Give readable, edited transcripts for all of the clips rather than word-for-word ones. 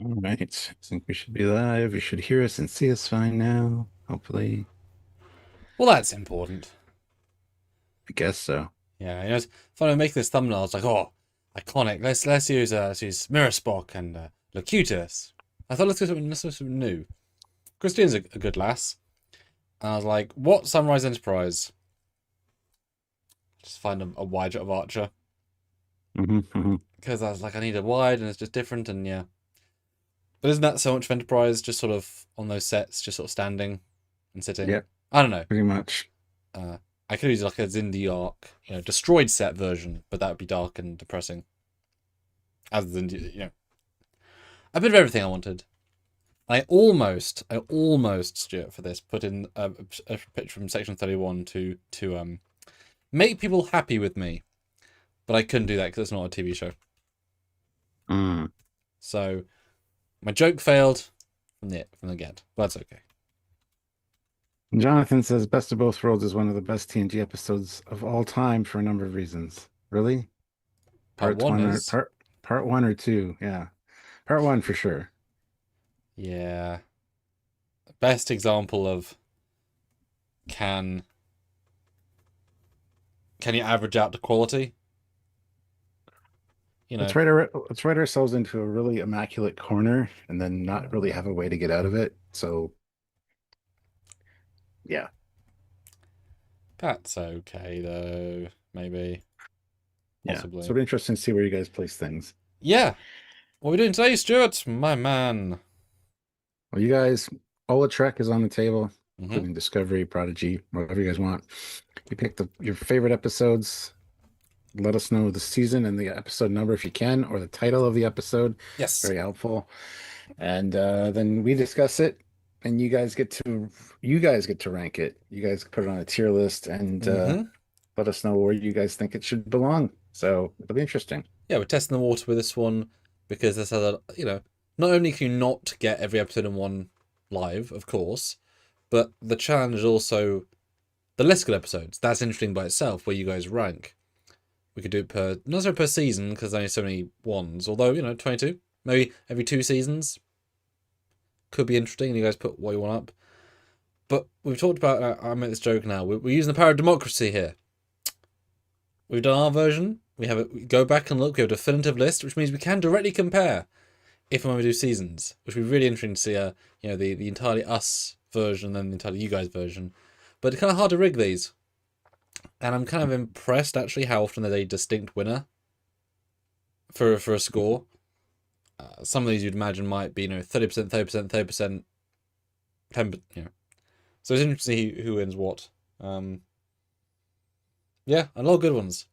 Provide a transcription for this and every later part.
All right. I think we should be live. You should hear us and see us fine now. Hopefully. Well, that's important. I guess so. Yeah, it's funny making this thumbnail. It's like, oh, iconic. Let's use Mirror Spock and Locutus. I thought let's do something new. Christine's a good lass, and I was like, what Sunrise Enterprise? Just find a wide shot of Archer Hmm. because I was like, I need a wide, and it's just different, and yeah. But isn't that so much of Enterprise just sort of on those sets, just sort of standing and sitting? Yep, I don't know. pretty much. Uh, I could use like a Xindi arc, destroyed set version, but that would be dark and depressing. As Xindi, a bit of everything I wanted. I almost, Stuart, for this, put in a picture from Section 31 to make people happy with me, but I couldn't do that because it's not a TV show. Mm. So my joke failed from the get, but that's okay. Jonathan says Best of Both Worlds is one of the best TNG episodes of all time for a number of reasons. Really? Part Parts one one or is part one or two? Yeah. Part one for sure. yeah, best example of can can you average out to quality? You know, Let's write ourselves into a really immaculate corner and then not really have a way to get out of it. So yeah. that's okay though. Maybe, Yeah. So possibly. it'll be interesting to see where you guys place things. Yeah. What are we doing today, Stuart? My man. Well, you guys, all the Trek is on the table, Mm-hmm. including Discovery, Prodigy, whatever you guys want. You pick your favorite episodes. Let us know the season and the episode number if you can, or the title of the episode. Yes. Very helpful. And then we discuss it, and you guys get to rank it. You guys put it on a tier list and Mm-hmm. let us know where you guys think it should belong. So it'll be interesting. Yeah, we're testing the water with this one because there's not only can you not get every episode in one live, of course, but the challenge is also the less good episodes. That's interesting by itself, where you guys rank. We could do it per, not so per season, because there's only so many ones, although, 22. Maybe every 2 seasons could be interesting, and you guys put what you want up. But we've talked about, I make this joke now, we're using the power of democracy here. We've done our version. We go back and look. We have a definitive list, which means we can directly compare if and when we do seasons, which would be really interesting to see. The entirely us version and then the entirely you guys version. But it's kind of hard to rig these, and I'm kind of impressed actually how often there's a distinct winner for a score. Some of these you'd imagine might be 30%, 30%, 30%, 10%. So it's interesting to see who wins what. Yeah, a lot of good ones.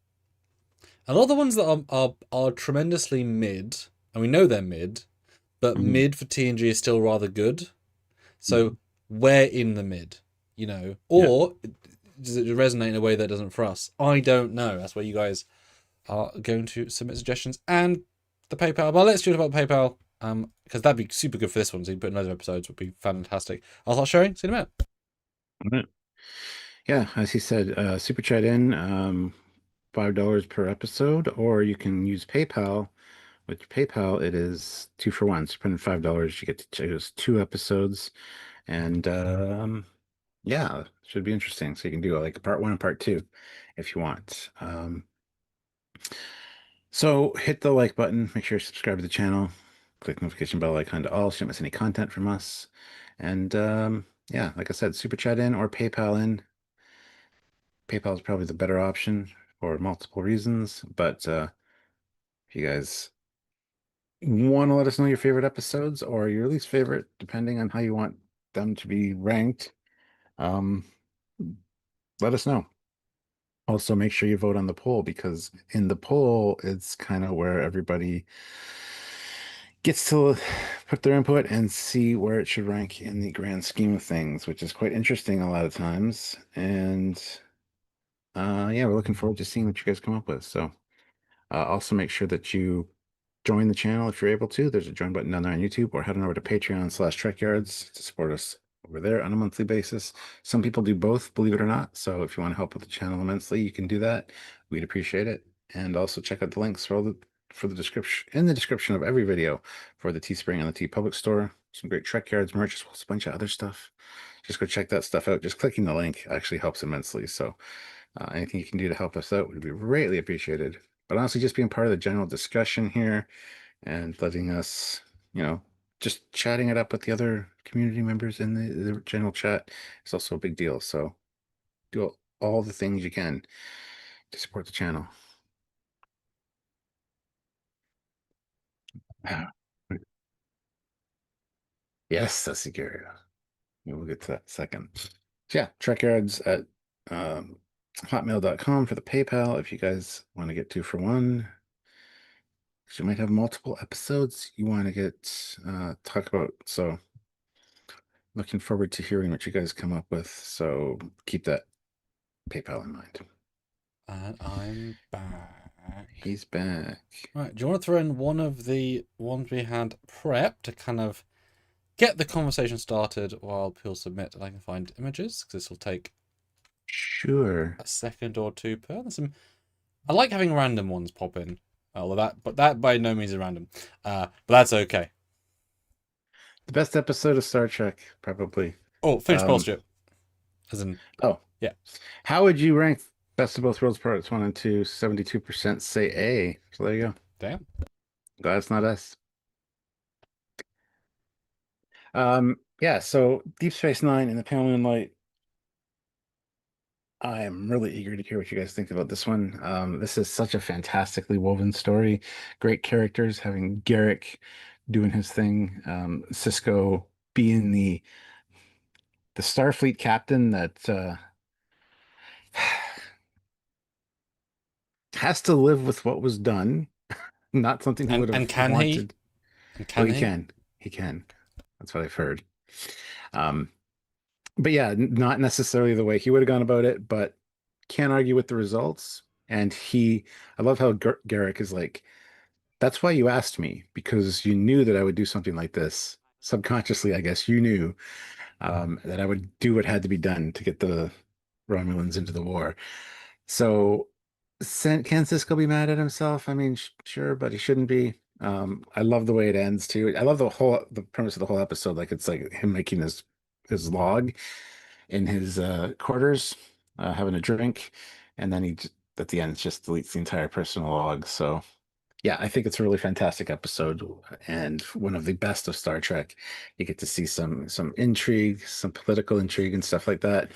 A lot of the ones that are tremendously mid, and we know they're mid, but Mhm. mid for TNG is still rather good. Mhm. So where in the mid, Yeah. or does it resonate in a way that doesn't for us? I don't know. That's where you guys are going to submit suggestions and the PayPal. But let's do it about PayPal, because that'd be super good for this one. So you can put in other episodes would be fantastic. I'll start sharing. See you in a minute. All right. Yeah, as he said, super chat in $5 per episode, or you can use PayPal. With PayPal, it is 2 for 1. So put in $5, you get to choose 2 episodes, and yeah, should be interesting. So you can do like a part one and part two if you want. So hit the like button, make sure you subscribe to the channel, click notification bell icon to all so you don't miss any content from us. And yeah, like I said, super chat in or PayPal in. PayPal is probably the better option for multiple reasons, but if you guys want to let us know your favorite episodes or your least favorite, depending on how you want them to be ranked, um, let us know. Also, make sure you vote on the poll because in the poll, it's kind of where everybody gets to put their input and see where it should rank in the grand scheme of things, which is quite interesting a lot of times. And yeah, we're looking forward to seeing what you guys come up with. So also make sure that you join the channel if you're able to. There's a join button down there on YouTube, or head on over to Patreon/Trekyards to support us over there on a monthly basis. Some people do both, believe it or not. So if you want to help with the channel immensely, you can do that. We'd appreciate it. And also check out the links for all the for the description in the description of every video for the Teespring and the T Public store. Some great Trekyards merch, as well as a bunch of other stuff. Just go check that stuff out. Just clicking the link actually helps immensely. So anything you can do to help us out would be greatly appreciated. But honestly, just being part of the general discussion here and letting us, you know, just chatting it up with the other community members in the general chat is also a big deal. So do all the things you can to support the channel. Yes, that's secure. We'll get to that in a second. So yeah, Trekyards at hotmail.com for the PayPal if you guys want to get 2 for 1. You might have multiple episodes you want to get talk about. So looking forward to hearing what you guys come up with. So keep that PayPal in mind. And I'm back. He's back. Right, do you want to throw in one of the ones we had prepped to kind of get the conversation started while people submit and I can find images? Because this will take Sure. a second or two per. There's some. I like having random ones pop in. But that by no means is random. But that's okay. The best episode of Star Trek, probably. Oh, finished Pearl Strip. As in, Oh, yeah. How would you rank Best of Both Worlds Parts 1 and 2? 72% say A. So there you go. Damn. Glad it's not us. Yeah, so Deep Space Nine and the Pale Moonlight. I am really eager to hear what you guys think about this one. This is such a fantastically woven story. Great characters, having Garrick doing his thing, Cisco being the Starfleet captain that has to live with what was done, not something he would And have can he? wanted. And Oh, can he he? can. He can. That's what I've heard. Um, but yeah, not necessarily the way he would have gone about it, but can't argue with the results. And I love how Garrick is like, that's why you asked me, because you knew that I would do something like this. Subconsciously, I guess you knew that I would do what had to be done to get the Romulans into the war. So, can Cisco be mad at himself? I mean, sure, but he shouldn't be. I love the way it ends too. I love the premise of the whole episode. Like it's like him making his log in his quarters, having a drink, and then at the end just deletes the entire personal log. So yeah, I think it's a really fantastic episode and one of the best of Star Trek. You get to see some intrigue, some political intrigue and stuff like that.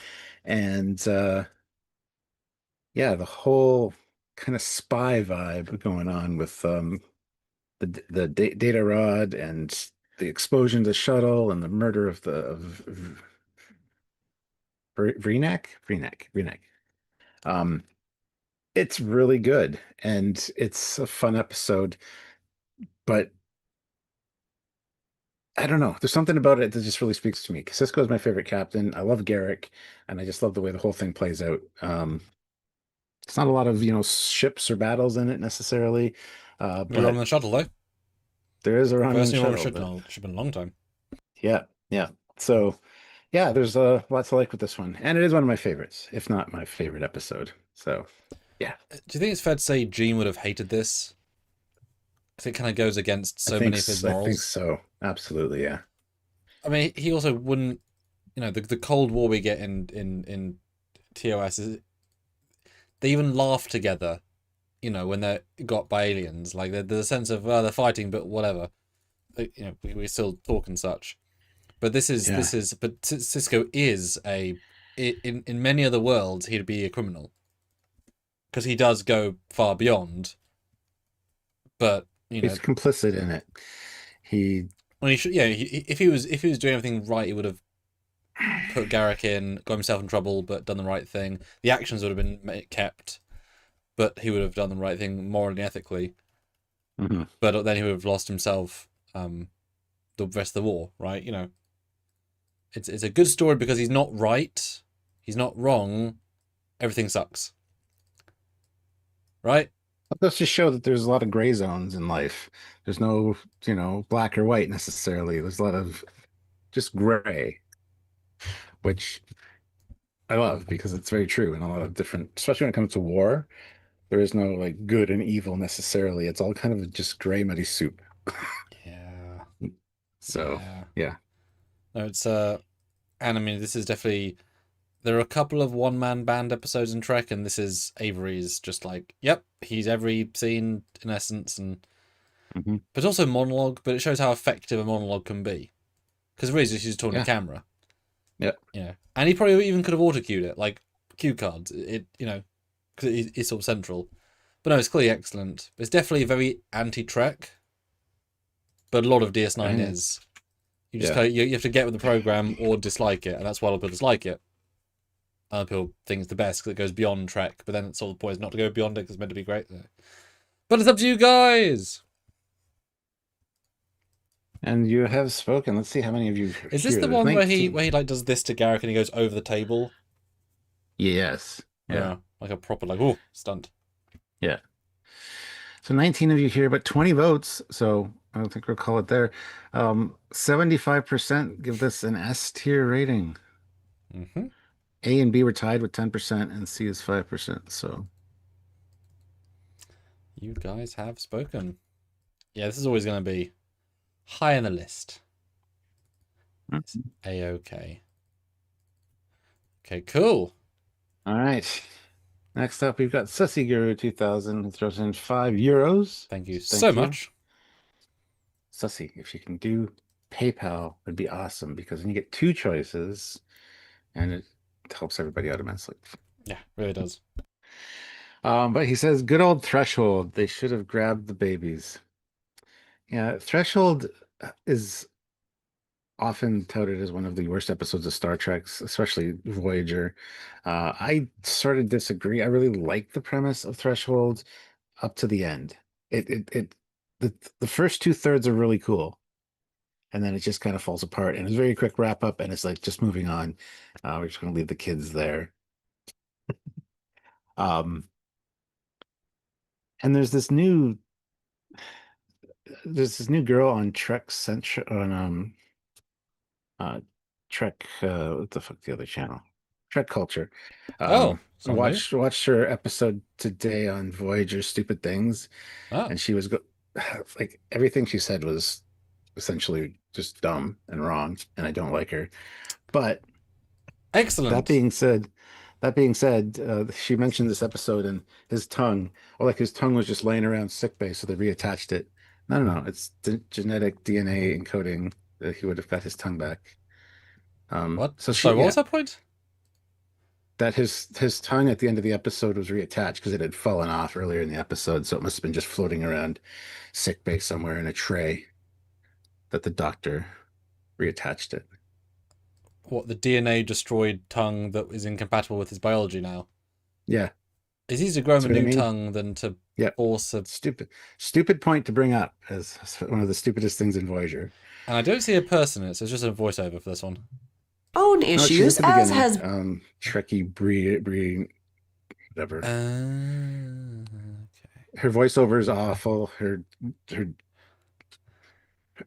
And yeah, the whole kind of spy vibe going on with the data rod and the explosion to the shuttle and the murder of Vreenak. Um, it's really good and it's a fun episode, but I don't know. There's something about it that just really speaks to me. Cisco is my favorite captain. I love Garrick, and I just love the way the whole thing plays out. It's not a lot of, ships or battles in it necessarily, We're on but the shuttle though. there is a First Romulan thing on the shuttle. ship in a long time. Yeah, yeah. So, yeah, there's lots to like with this one, and it is one of my favorites, if not my favorite episode. So, yeah, Do you think it's fair to say Gene would have hated this? Because it kind of goes against so many of his I think morals. so. Absolutely, yeah. I mean, he also wouldn't. The Cold War we get in TOS is they even laugh together. When they're got by aliens, like there's a sense of they're fighting, but whatever. We still talk and such. But Yeah. but Cisco is in many other worlds he'd be a criminal because he does go far beyond. But He's complicit in it. He, when he should, if he was doing everything right, he would have put Garrick in, got himself in trouble, but done the right thing. The actions would have been kept, but he would have done the right thing morally and ethically. Mhm. But then he would have lost himself the rest of the war, right? It's a good story because he's not right, he's not wrong, everything sucks, right? Let's just show that there's a lot of gray zones in life. There's no, black or white necessarily. There's a lot of just gray, which I love because it's very true in a lot of different, especially when it comes to war. There is no like good and evil necessarily. It's all kind of just gray, muddy soup. Yeah, So, yeah. yeah. No, it's and I mean, this is definitely. There are a couple of one-man band episodes in Trek, and this is Avery's just like, yep, he's every scene in essence, and Hmm. but it's also monologue, but it shows how effective a monologue can be. Because really, he's just talking to Yeah. camera, Yeah. and he probably even could have auto cued it, like cue cards. Because it's sort of central. But no, it's clearly excellent. It's definitely very anti-Trek, but a lot of DS9 I, is. You just yeah. kind of, you have to get with the program or dislike it, and that's why a lot of people dislike it. Other people think it's the best because it goes beyond Trek, but then it's all the point is not to go beyond it because it's meant to be great. But it's up to you guys. And you have spoken. Let's see how many of you are Is this here. the There's one where he 19. like does this to Garrick and he goes over the table? Yes. Yeah. Like a proper like stunt. Yeah. So 19 of you here, but 20 votes. So I don't think we'll call it there. 75% give this an S tier rating. Mm-hmm. A and B were tied with 10%, and C is 5%. So You guys have spoken. Yeah, this is always going to be high in the list. It's A-OK. Okay, cool. all right. Next up, we've got Sussy Guru 2000 who throws in €5. Thank you so Thank you. much. Sussy, if you can do PayPal, would be awesome because then you get two choices and it helps everybody out immensely. Yeah, really does. But he says, good old Threshold. They should have grabbed the babies. Yeah, Threshold is often touted as one of the worst episodes of Star Trek, especially Voyager. I sort of disagree. I really like the premise of Threshold up to the end. It the first two-thirds are really cool, and then it just kind of falls apart. And it's a very quick wrap up, and it's like just moving on. We're just going to leave the kids there. Um, and there's this new girl on Trek Central on uh Trek what the fuck the other channel? Trek Culture. Oh, I someone new. watched her episode today on Voyager Stupid Things, Oh, and she was like everything she said was essentially just dumb and wrong, and I don't like her. But that excellent. being said, she mentioned this episode and his tongue, or like his tongue was just laying around sick bay, so they reattached it. No, no, no, it's the genetic DNA encoding that he would have got his tongue back. What? So she, So what was yeah, that point? that his tongue at the end of the episode was reattached because it had fallen off earlier in the episode, so it must have been just floating around sick bay somewhere in a tray that the doctor reattached it. What, the DNA destroyed tongue that is incompatible with his biology now? Yeah, It's easier to grow him that's a what I new mean. tongue than to Yeah, force a. stupid point to bring up as one of the stupidest things in Voyager. And I don't see a person in it, so it's just a voiceover for this one. Own No, she's at issues, the as beginning. has Trekkie breeding, whatever. Okay. Her voiceover is awful. Her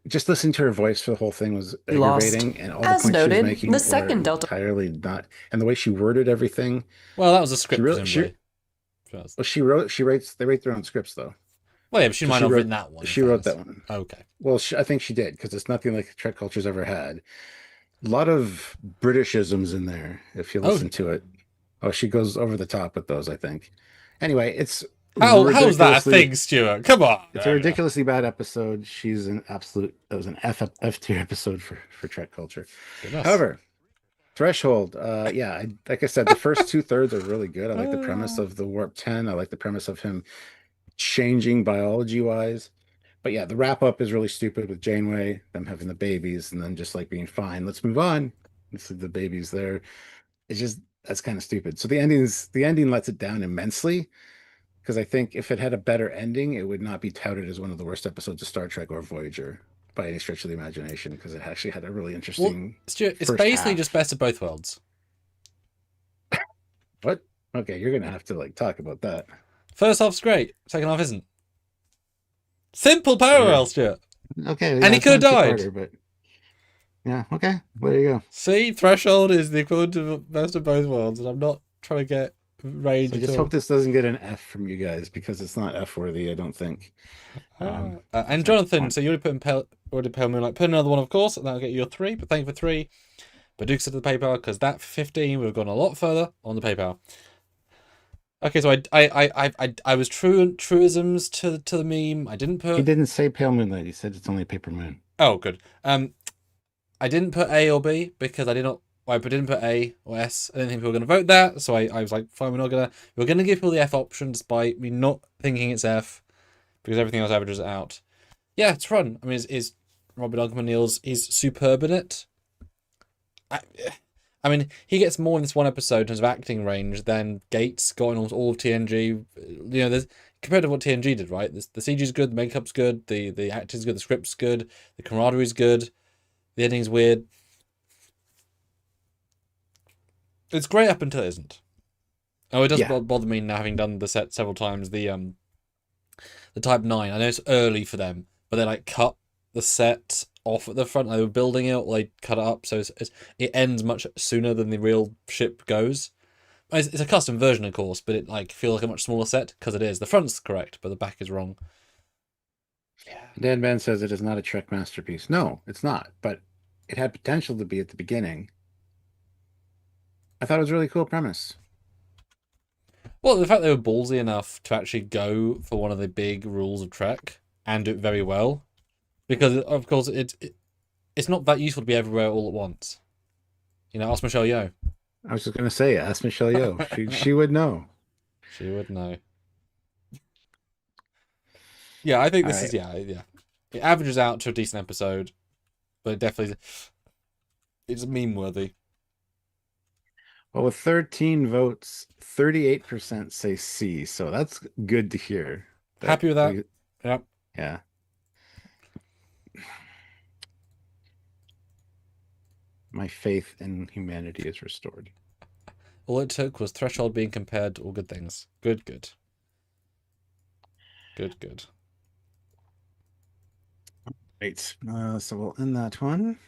just listening to her voice for the whole thing was lost. aggravating, and all the As points she was noted, the making were second Delta entirely not. And the way she worded everything, Well, that was a she script, really presumably. First. well, she writes they write their own scripts though. Well, yeah, but she So might not have written that one, in she wrote that fairness. one. Okay. Well, I think she did because it's nothing like Trek Culture's ever had. A lot of Britishisms in there if you Oh, listen to it. Oh, she goes over the top with those, I think. Anyway, how's that a ridiculously thing, Stuart? Come on. it's a ridiculously bad episode. She's an absolute that was an F tier episode for Trek Culture. Goodness. However, Threshold, yeah, like I said, the first two-thirds are really good. I like the premise of the Warp 10. I like the premise of him changing biology wise. But yeah, the wrap up is really stupid with Janeway, them having the babies, and then just like being fine. Let's move on. This is the babies there. It's just that's kind of stupid. So the ending lets it down immensely because I think if it had a better ending, it would not be touted as one of the worst episodes of Star Trek or Voyager by any stretch of the imagination because it actually had a really Well, interesting Stuart, it's first basically just half. best of both worlds. What? Okay, you're gonna have to like talk about that. First half's great, second half isn't. Simple Sure. parallel, Stuart. Okay, And yeah, he it's could have not a died. two-parter, but yeah, okay. There you go. See, Threshold is the equivalent of best of both worlds, and I'm not trying to get rage So I at just all. hope this doesn't get an F from you guys because it's not F worthy, I don't think. And I Jonathan, want so you already pale moonlight. Put another one, of course, and that'll get you your 3. But thank you for 3. But do consider the PayPal because that 15 would have gone a lot further on the PayPal. Okay, so I was truisms to the meme. I didn't he put. didn't say pale moonlight. He said it's only paper moon. Oh, good. I didn't put A or B because I did not. I didn't put A or S. I didn't think people were going to vote that, so I was like, fine, we're gonna give people the F option despite me not thinking it's F because everything else averages it out. Yeah, it's fun. I mean, is Robert Duncan Neal's he's superb in it. I, I mean, he gets more in this one episode in terms of acting range than Gates got in all of TNG. You know, there's compared to what TNG did, right? The CG's good, the makeup's good, the acting's good, the script's good, the camaraderie's good, the ending's weird. It's great up until it isn't. Oh, it does Yeah. bother me now having done the set several times. The Type 9. I know it's early for them, but they like cut the set off at the front. Like they were building it, or they cut it up, so it ends much sooner than the real ship goes. It's a custom version, of course, but it like feels like a much smaller set because it is. The front's correct, but the back is wrong. Yeah. Dan Ben says it is not a Trek masterpiece. No, it's not, but it had potential to be at the beginning. I thought it was a really cool premise. Well, the fact they were ballsy enough to actually go for one of the big rules of Trek and do it very well, because of course it's not that useful to be everywhere all at once. You know, ask Michelle Yeoh. I was just gonna say, ask Michelle Yeoh. She would know. She would know. Yeah, I think All this right. is yeah. It averages out to a decent episode, but it definitely it's meme worthy. Well, with 13 votes, 38% say C, so that's good to hear. That Happy with that? we, Yep. yeah. My faith in humanity is restored. All it took was Threshold being compared to all good things. Good, good. Good, good. Great. So we'll end that one.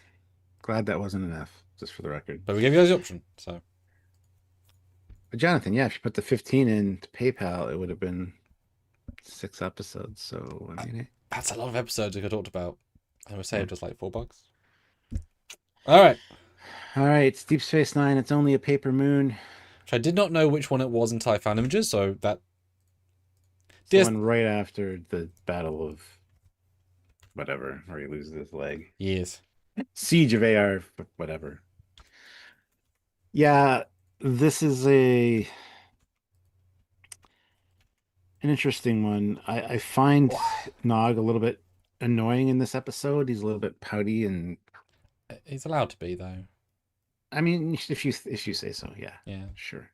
Glad that wasn't an F, just for the record. But we gave you guys the option, so. But Jonathan, yeah, if you put the 15 in to PayPal, it would have been 6 episodes. So I mean, That's a lot of episodes we could have talked about. And we saved yeah. us like $4. All right. All right, it's Deep Space Nine. It's only a paper moon. Which I did not know which one it was until I found images, so that. It's the DS. one right after the Battle of whatever, where he loses his leg. Years. Siege of AR, whatever. Yeah, this is an interesting one. I find Nog a little bit annoying in this episode. He's a little bit pouty, and He's allowed to be, though. I mean, if you say so, yeah, Yeah. sure.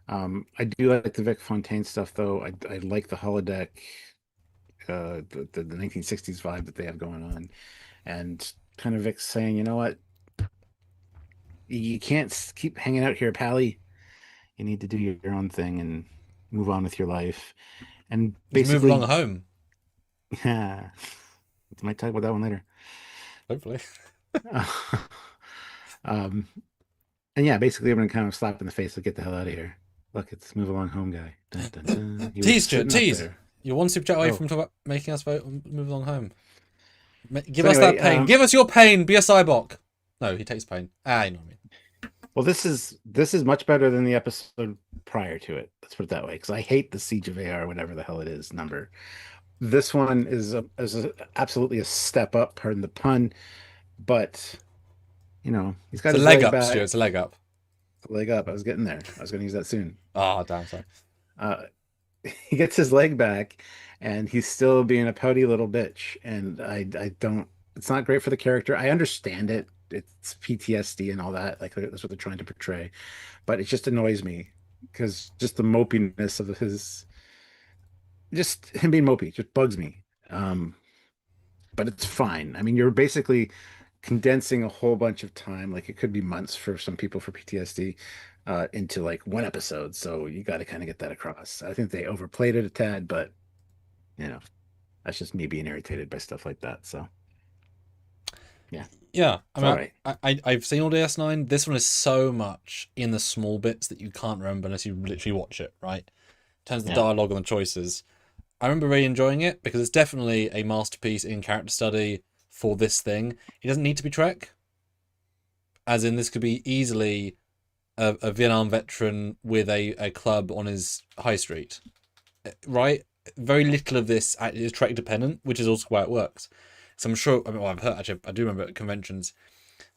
I do like the Vic Fontaine stuff, though. I like the holodeck, the 1960s vibe that they have going on, and kind of Vic saying, you know what, you can't keep hanging out here, Pally. You need to do your own thing and move on with your life. And He's moving along basically, home, yeah, might talk about that one later. hopefully. um, and yeah, basically, everyone kind of slapped in the face to get the hell out of here. Look, it's move along home, guy. Dun, dun, dun. He was Tease, Stuart, sitting up tease. there. You're one super chat away Oh, from making us vote move along home. Give so us that anyway, pain. Give us your pain. Be a cyborg. No, he takes pain. You know what I mean. well, this is much better than the episode prior to it. Let's put it that way, because I hate the Siege of AR, whatever the hell it is, number. This one absolutely a step up, pardon the pun, but he's It's got a his leg leg up, back, Stuart. It's a leg up. leg up. I was getting there. I was going to use that soon. Oh, damn, sorry. Uh, he gets his leg back, and he's still being a pouty little bitch. And I don't. It's not great for the character. I understand it. It's PTSD and all that. Like that's what they're trying to portray, but it just annoys me because just the mopiness of just him being mopey just bugs me. But it's fine. I mean, you're basically condensing a whole bunch of time, like it could be months for some people for PTSD, into like one episode. So you got to kind of get that across. I think they overplayed it a tad, but you know, that's just me being irritated by stuff like that. So Yeah, Yeah, I it's all mean, right. I've seen all DS9. This one is so much in the small bits that you can't remember unless you literally watch it, right? In terms of the Yeah. dialogue and the choices, I remember really enjoying it because it's definitely a masterpiece in character study for this thing. It doesn't need to be Trek, as in this could be easily a Vietnam veteran with a club on his high street, right? Very little of this is Trek dependent, which is also why it works. So I'm sure. I mean, well, I've heard actually. I do remember at conventions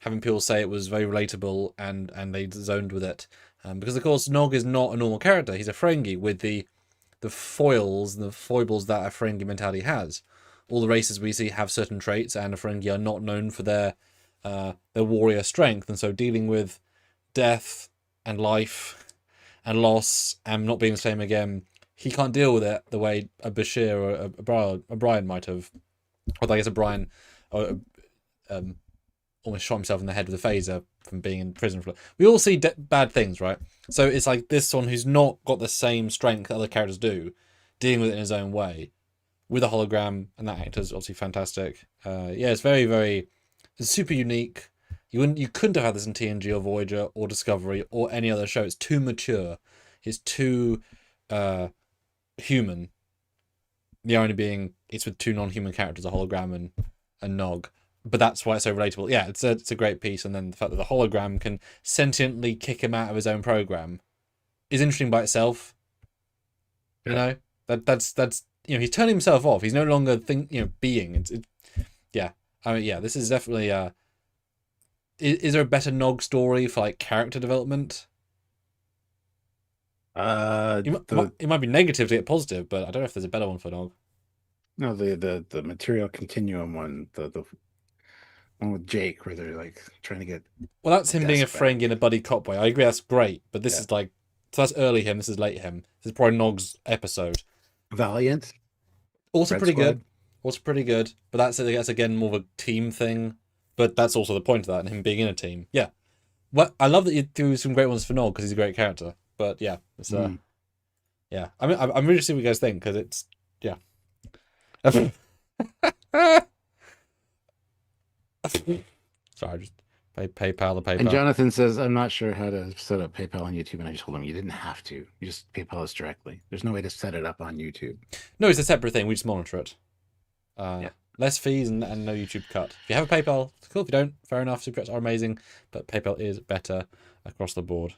having people say it was very relatable and they zoned with it, because of course Nog is not a normal character. He's a Ferengi with the foils and the foibles that a Ferengi mentality has. All the races we see have certain traits, and the Ferengi are not known for their warrior strength, and so dealing with death and life and loss and not being the same again, he can't deal with it the way a Bashir or a Brian might have. Or I guess a Brian or, um, almost shot himself in the head with a phaser from being in prison for. We all see bad things, right? So it's like this one who's not got the same strength that other characters do, dealing with it in his own way with a hologram, and that actor's obviously fantastic. Yeah, it's it's super unique. You couldn't have had this in TNG or Voyager or Discovery or any other show. It's too mature. It's too uh, human. The irony being, it's with two non-human characters, a hologram and Nog. But that's why it's so relatable. Yeah, it's a great piece, and then the fact that the hologram can sentiently kick him out of his own program is interesting by itself. You Yeah. know, that's he's turning himself off. He's no longer being. Yeah. I mean, yeah, this is definitely is there a better Nog story for like character development? The It might be negative to get positive, but I don't know if there's a better one for Nog. no, the material continuum one, the one with Jake, where they're like trying to get Well, that's the him being a desk Ferengi in back. a buddy cop way. I agree, that's great, but this Yeah. is like so that's early him. This is late him. This is probably Nog's episode. Valiant, Also Red pretty good. Squad. Also pretty good, but that's again more of a team thing. But that's also the point of that, and him being in a team. Yeah. Well, I love that you do some great ones for Nog because he's a great character. But yeah, it's Mm. yeah. I mean, I'm really see what you guys think because it's yeah. Sorry, just PayPal the And PayPal. Jonathan says, I'm not sure how to set up PayPal on YouTube. And I just told him you didn't have to. You just PayPal us directly. There's no way to set it up on YouTube. No, it's a separate thing. We just monitor it. Yeah. Less fees and no YouTube cut. If you have a PayPal, it's cool. If you don't, fair enough. Super chats are amazing, but PayPal is better across the board.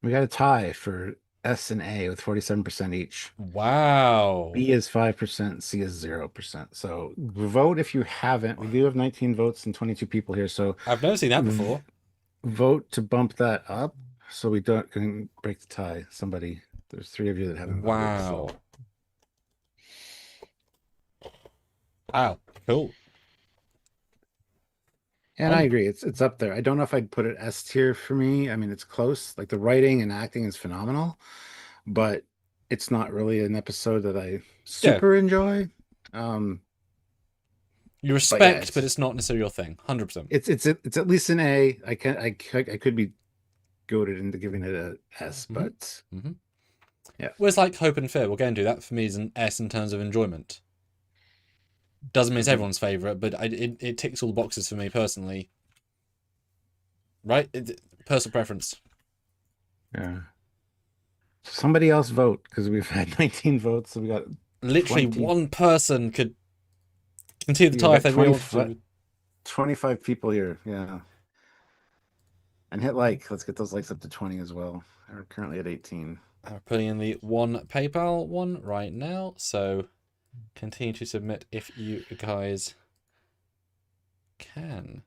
We got a tie for S and A with 47% each. Wow. B is 5%, C is 0%. So vote if you haven't. We do have 19 votes and 22 people here. So I've never seen that v before. vote to bump that up so we don't can break the tie. Somebody, there's three of you that haven't voted. So Wow. Wow. Cool. and I On. agree. It's up there. I don't know if I'd put it S tier for me. I mean, it's close. Like the writing and acting is phenomenal, but it's not really an episode that I Yeah. super enjoy. Um, You but yeah, respect, but it's not necessarily your thing. 100%. it's at least an A. I could be goaded into giving it a S, Mm-hmm. but Mm-hmm. yeah. Well, it's like Hope and Fear. We'll go and do that. For me, is an S in terms of enjoyment. Doesn't mean it's Mhm. everyone's favourite, but it ticks all the boxes for me personally. Right? Personal preference. Yeah. Somebody else vote because we've had 19 votes, so we got Literally 20. one person could continue the We tie if got they really want to. 25 people here. Yeah. And hit like. Let's get those likes up to 20 as well. We're currently at 18. I'm putting in the one PayPal one right now, so continue to submit if you guys can.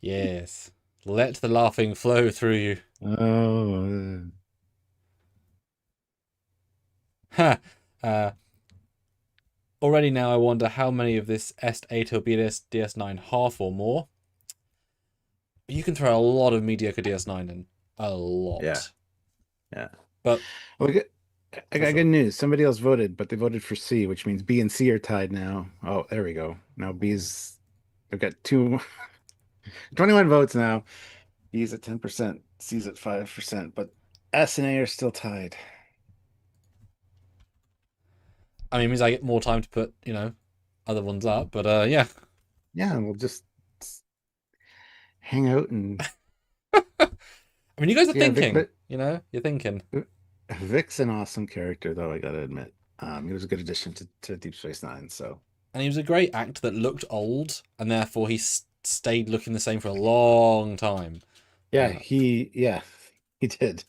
Yes. Let the laughing flow through you. Oh, Ha! Already now I wonder how many of this S8 will be DS9 half or more. You can throw a lot of mediocre DS9 in. A yeah. lot. Yeah. But Well, I for got sure. good news. Somebody else voted, but they voted for C, which means B and C are tied now. Oh, there we go. Now B's, they've got 21 votes now. B's at 10%, C's at 5%, but S and A are still tied. I mean, it means I get more time to put, other ones up. But yeah. Yeah, we'll just hang out and I mean, you guys are yeah, Vic. thinking. But You're thinking. Vic's an awesome character, though. I gotta admit, he was a good addition to Deep Space Nine. So And he was a great actor that looked old, and therefore he stayed looking the same for a long time. yeah, Uh, he did.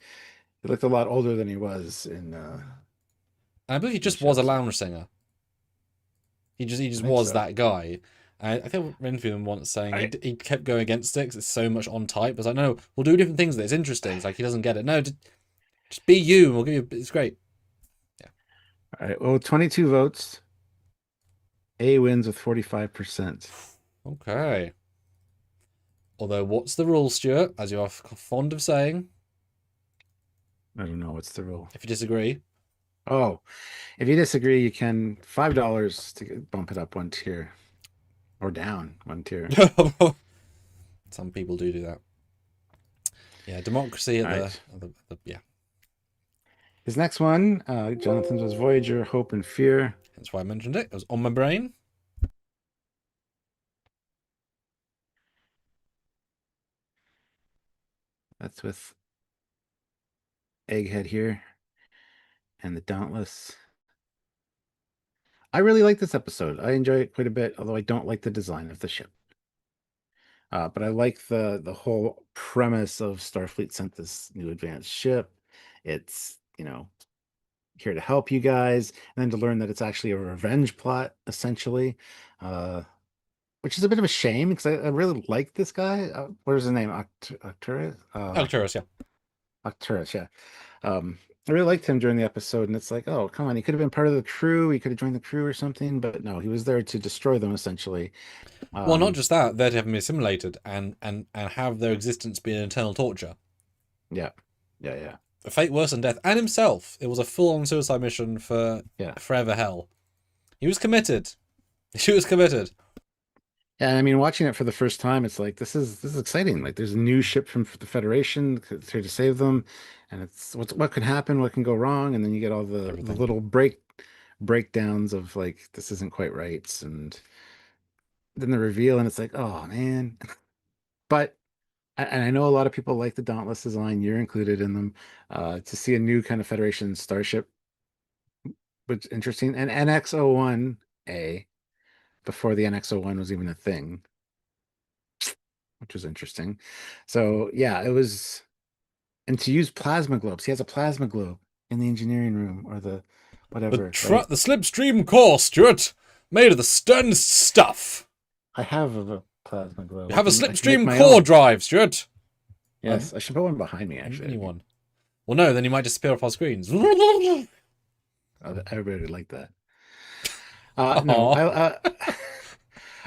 He looked a lot older than he was and I believe he in the just was show. a So lounge singer. He just I think was so. that guy. I think I interviewed him once saying I he kept going against it because it's so much on type. I was like, no, we'll do different things. That it's interesting. It's like he doesn't get it. No, just be you, and we'll give you. It's great. Yeah. All right. Well, 22 votes. A wins with 45%. Okay. Although, what's the rule, Stuart? As you are fond of saying, I don't know what's the rule. if you disagree. Oh, if you disagree, you can $5 to bump it up one tier or down one tier. Some people do that. Yeah, democracy at All the, right. yeah. His next one, Jonathan's was Voyager, Hope and Fear. That's why I mentioned it. It was on my brain. That's with Egghead here and the Dauntless. I really like this episode. I enjoy it quite a bit, although I don't like the design of the ship. But I like the whole premise of Starfleet sent this new advanced ship. It's, here to help you guys, and then to learn that it's actually a revenge plot, essentially, uh, which is a bit of a shame because I really like this guy. What is his name? Arcturus? Arcturus, yeah. Arcturus, yeah. I really liked him during the episode, and it's like, oh, come on, he could have been part of the crew. He could have joined the crew or something, but no, he was there to destroy them, essentially. Well, not Um, just that, they're to have been assimilated and have their existence be an eternal torture. yeah, yeah, yeah, A fate worse than death. And himself. It was a full-on suicide mission for yeah. forever hell. He was committed. He was committed. Yeah, I mean, watching it for the first time, it's like this is exciting. Like, there's a new ship from the Federation that's here to save them, and it's what could happen, what can go wrong, and then you get all the Everything. little breakdowns of like this isn't quite right, and then the reveal, and it's like, oh man. But and I know a lot of people like the Dauntless design. You're included in them. To see a new kind of Federation starship, which is interesting, and NX-01A before the NX-01 was even a thing, which was interesting. So yeah, it was, and to use plasma globes. He has a plasma globe in the engineering room or the whatever, right? The slipstream core, Stuart, made of the sternest stuff. I have a plasma globe. You I have a can make slipstream my core own. drive, Stuart. Yes, I should put one behind me actually. Anyone. Well, no, then you might disappear off our screens. Everybody would like that. No, Aww.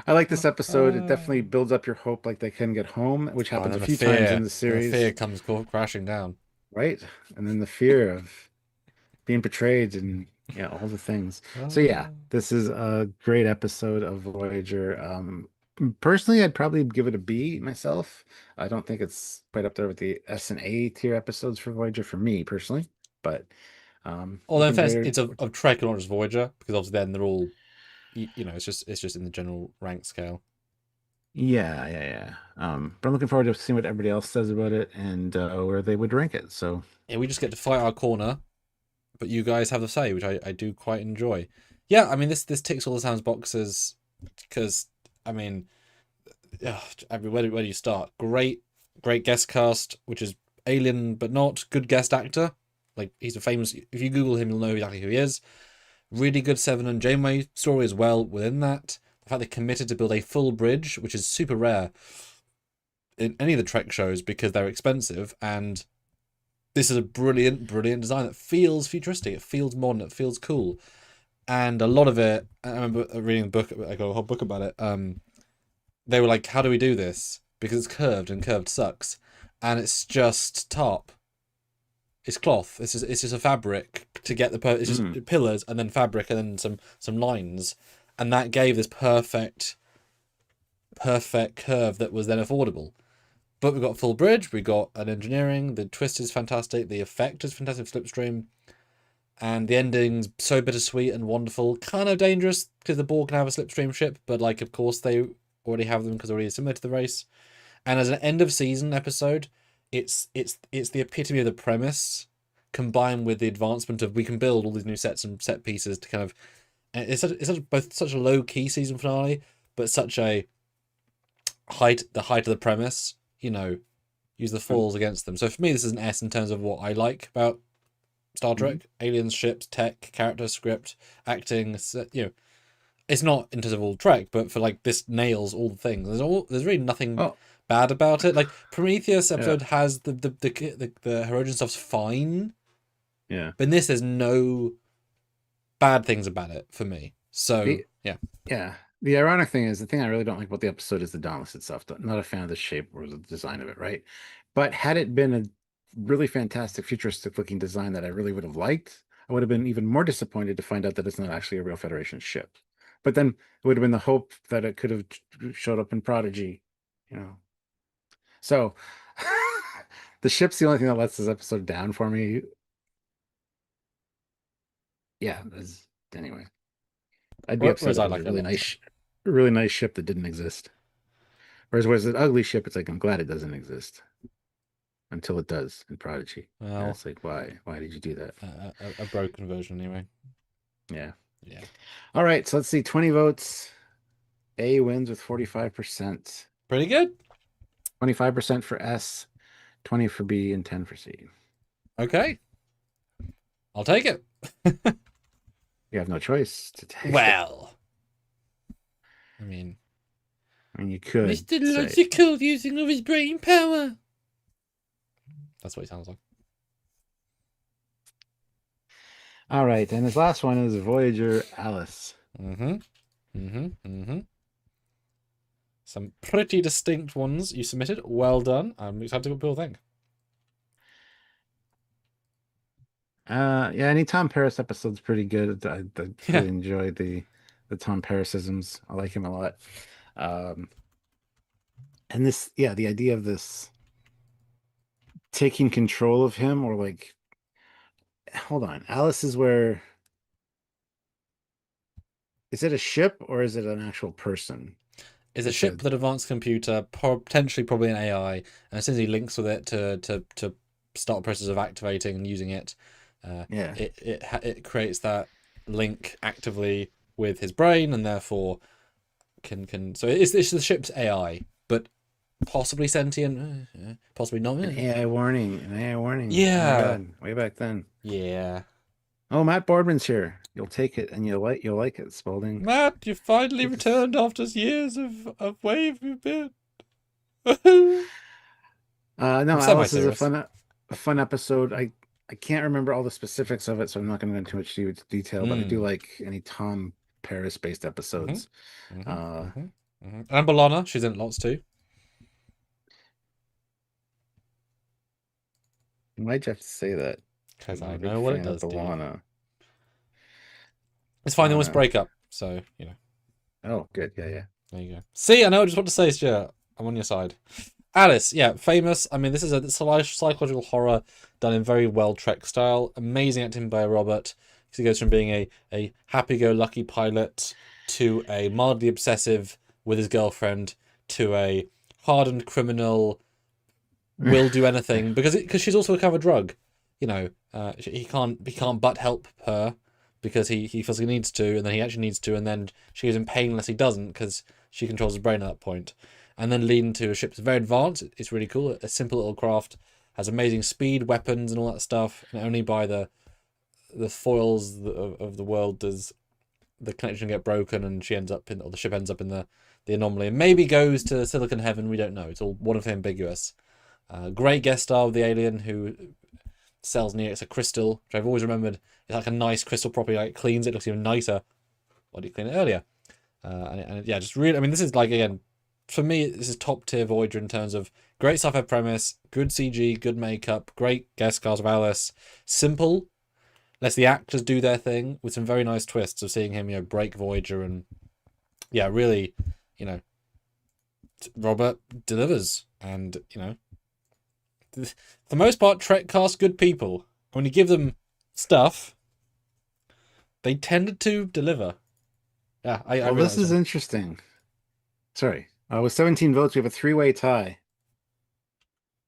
I like this episode. It definitely builds up your hope, like they can get home, which And happens a then the few times in fear. the And the fear series, comes crashing down. right? And then the fear of being betrayed and yeah, all the things. So yeah, Oh. this is a great episode of Voyager. Personally, I'd probably give it a B myself. I don't think it's quite up there with the S and A tier episodes for Voyager for me personally, but Although in looking fairness, great. it's of Trek and not just Voyager, because obviously then they're all, it's just in the general rank scale. Yeah, yeah, yeah. But I'm looking forward to seeing what everybody else says about it and where they would rank it. So Yeah, we just get to fight our corner, but you guys have the say, which I do quite enjoy. Yeah, I mean this ticks all the Sam's boxes because I mean, where do you start? Great guest cast, which is alien but not good guest actor. Like he's a famous. If you Google him, you'll know exactly who he is. Really good Seven and Janeway story as well within that. The fact they committed to build a full bridge, which is super rare in any of the Trek shows because they're expensive, and this is a brilliant design that feels futuristic. It feels modern. It feels cool, and a lot of it. I remember reading a book. I got a whole book about it. They were like, "How do we do this?" Because it's curved and curved sucks, and it's just tarp. It's cloth. It's just a fabric to get it's mm, just pillars and then fabric and then some lines, and that gave this perfect curve that was then affordable. But we've got a full bridge. We got an engineering. The twist is fantastic. The effect is fantastic. Slipstream. and the ending's so bittersweet and wonderful, kind of dangerous because the Borg can have a slipstream ship, but like of course they already have them because they're already similar to the race. And as an end of season episode, it's the epitome of the premise combined with the advancement of we can build all these new sets and set pieces to kind of, and both such a low key season finale, but such a the height of the premise, use the foils against them. So for me, this is an S in terms of what I like about Star Trek: aliens, ships, tech, character, script, acting. It's not in terms of all Trek, but for like this nails all the things. There's really nothing bad about it. Like Prometheus episode has the Herodian stuff's fine. Yeah. But in this, there's no bad things about it for me. So yeah. The ironic thing is, the thing I really don't like about the episode is the Dauntless itself. Not a fan of the shape or the design of it, right? But had it been a really fantastic, futuristic looking design that I really would have liked, I would have been even more disappointed to find out that it's not actually a real Federation ship. But then it would have been the hope that it could have showed up in Prodigy, So the ship's the only thing that lets this episode down for me. Yeah, anyway. I'd be upset whereas if I it was like a it a lot. really nice ship that didn't exist. Whereas was an ugly ship, it's like I'm glad it doesn't exist until it does in Prodigy. Well, and it's like, why? Why did you do that? A broken version, anyway. Yeah. Yeah. All right, so let's see. 20 votes. A wins with 45%. Pretty good. 25% for S, 20 for B, and 10 for C. Okay. I'll take it. You have no choice to take Well, I mean, you could. Mr. Logical using of his brain power. That's what he sounds like. All right, and his last one is Voyager Alice. Some pretty distinct ones you submitted. Well done. I'm excited to see what people think. Yeah, any Tom Paris episode's pretty good. I really enjoy the Tom Parisisms. I like him a lot. And this, the idea of this taking control of him, or like, hold on, Alice is where, is it a ship or is it an actual person? Is a ship with an advanced computer, potentially probably an AI, and as soon as he links with it to start the process of activating and using it, it creates that link actively with his brain, and therefore can so it's the ship's AI, but possibly sentient, possibly not. An AI warning. Yeah. Oh my God, way back then. Yeah. Oh, Matt Boardman's here. You'll take it, and you'll like it, Spalding. Matt, you finally returned after years of wave you've been. No, Alice is a fun episode. I can't remember all the specifics of it, so I'm not going to go into too much detail. But I do like any Tom Paris based episodes. And Bologna, she's in lots too. Why'd you have to say that? Because I know what it does to you. It's fine, they almost break up, so, Oh, good. Yeah. There you go. See, I know just what to say, Stuart. I'm on your side. Alice, famous. I mean, this is a psychological horror done in very well Trek style. Amazing acting by Robert. He goes from being a happy-go-lucky pilot to a mildly obsessive with his girlfriend to a hardened criminal, will do anything because she's also a kind of a drug. He can't but help her because he feels he needs to, and then he actually needs to, and then she is in pain unless he doesn't because she controls his brain at that point. And then lead into a ship that's very advanced. It's really cool. A simple little craft has amazing speed, weapons, and all that stuff. And only by the foils of the world does the connection get broken, and the ship ends up in the anomaly, and maybe goes to Silicon Heaven. We don't know. It's all wonderfully ambiguous. Great guest star of the alien who sells near. It's a crystal, which I've always remembered. It's like a nice crystal property. Like it cleans it, looks even nicer. Why did you clean it earlier? Just really. I mean, this is like, again, for me, this is top tier Voyager in terms of great sci-fi premise, good CG, good makeup, great guest cast of Alice. Simple, lets the actors do their thing with some very nice twists of seeing him, break Voyager, and really, Robert delivers, and for the most part, Trek cast good people. When you give them stuff, They tended to deliver. Yeah, I Well, this realize is them. interesting. Sorry. With 17 votes, we have a three-way tie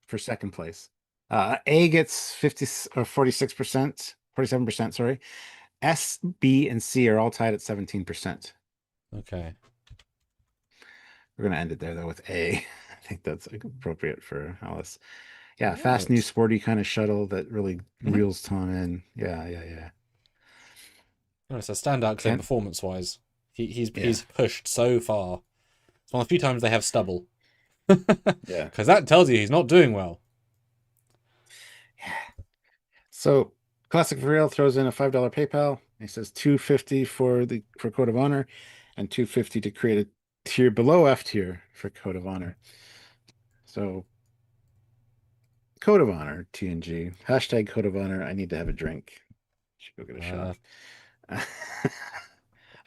for second place. A gets 50 or 46%, 47%, sorry. S, B, and C are all tied at 17%. Okay. We're gonna end it there though with A. I think that's appropriate for Alice. Yeah, fast, new, Right. sporty kind of shuttle that really Mm-hmm. reels Tom in. Yeah, yeah, yeah. No, it's a standout claim Can't. performance-wise. Yeah, He's pushed so far. It's one of the few times they have stubble. yeah. Because that tells you he's not doing well. So Classic for Real throws in a $5 PayPal. He says 250 for Code of Honor and 250 to create a tier below F tier for Code of Honor. So Code of Honor, TNG. Hashtag Code of Honor. I need to have a drink. Should go get a shot. Uh,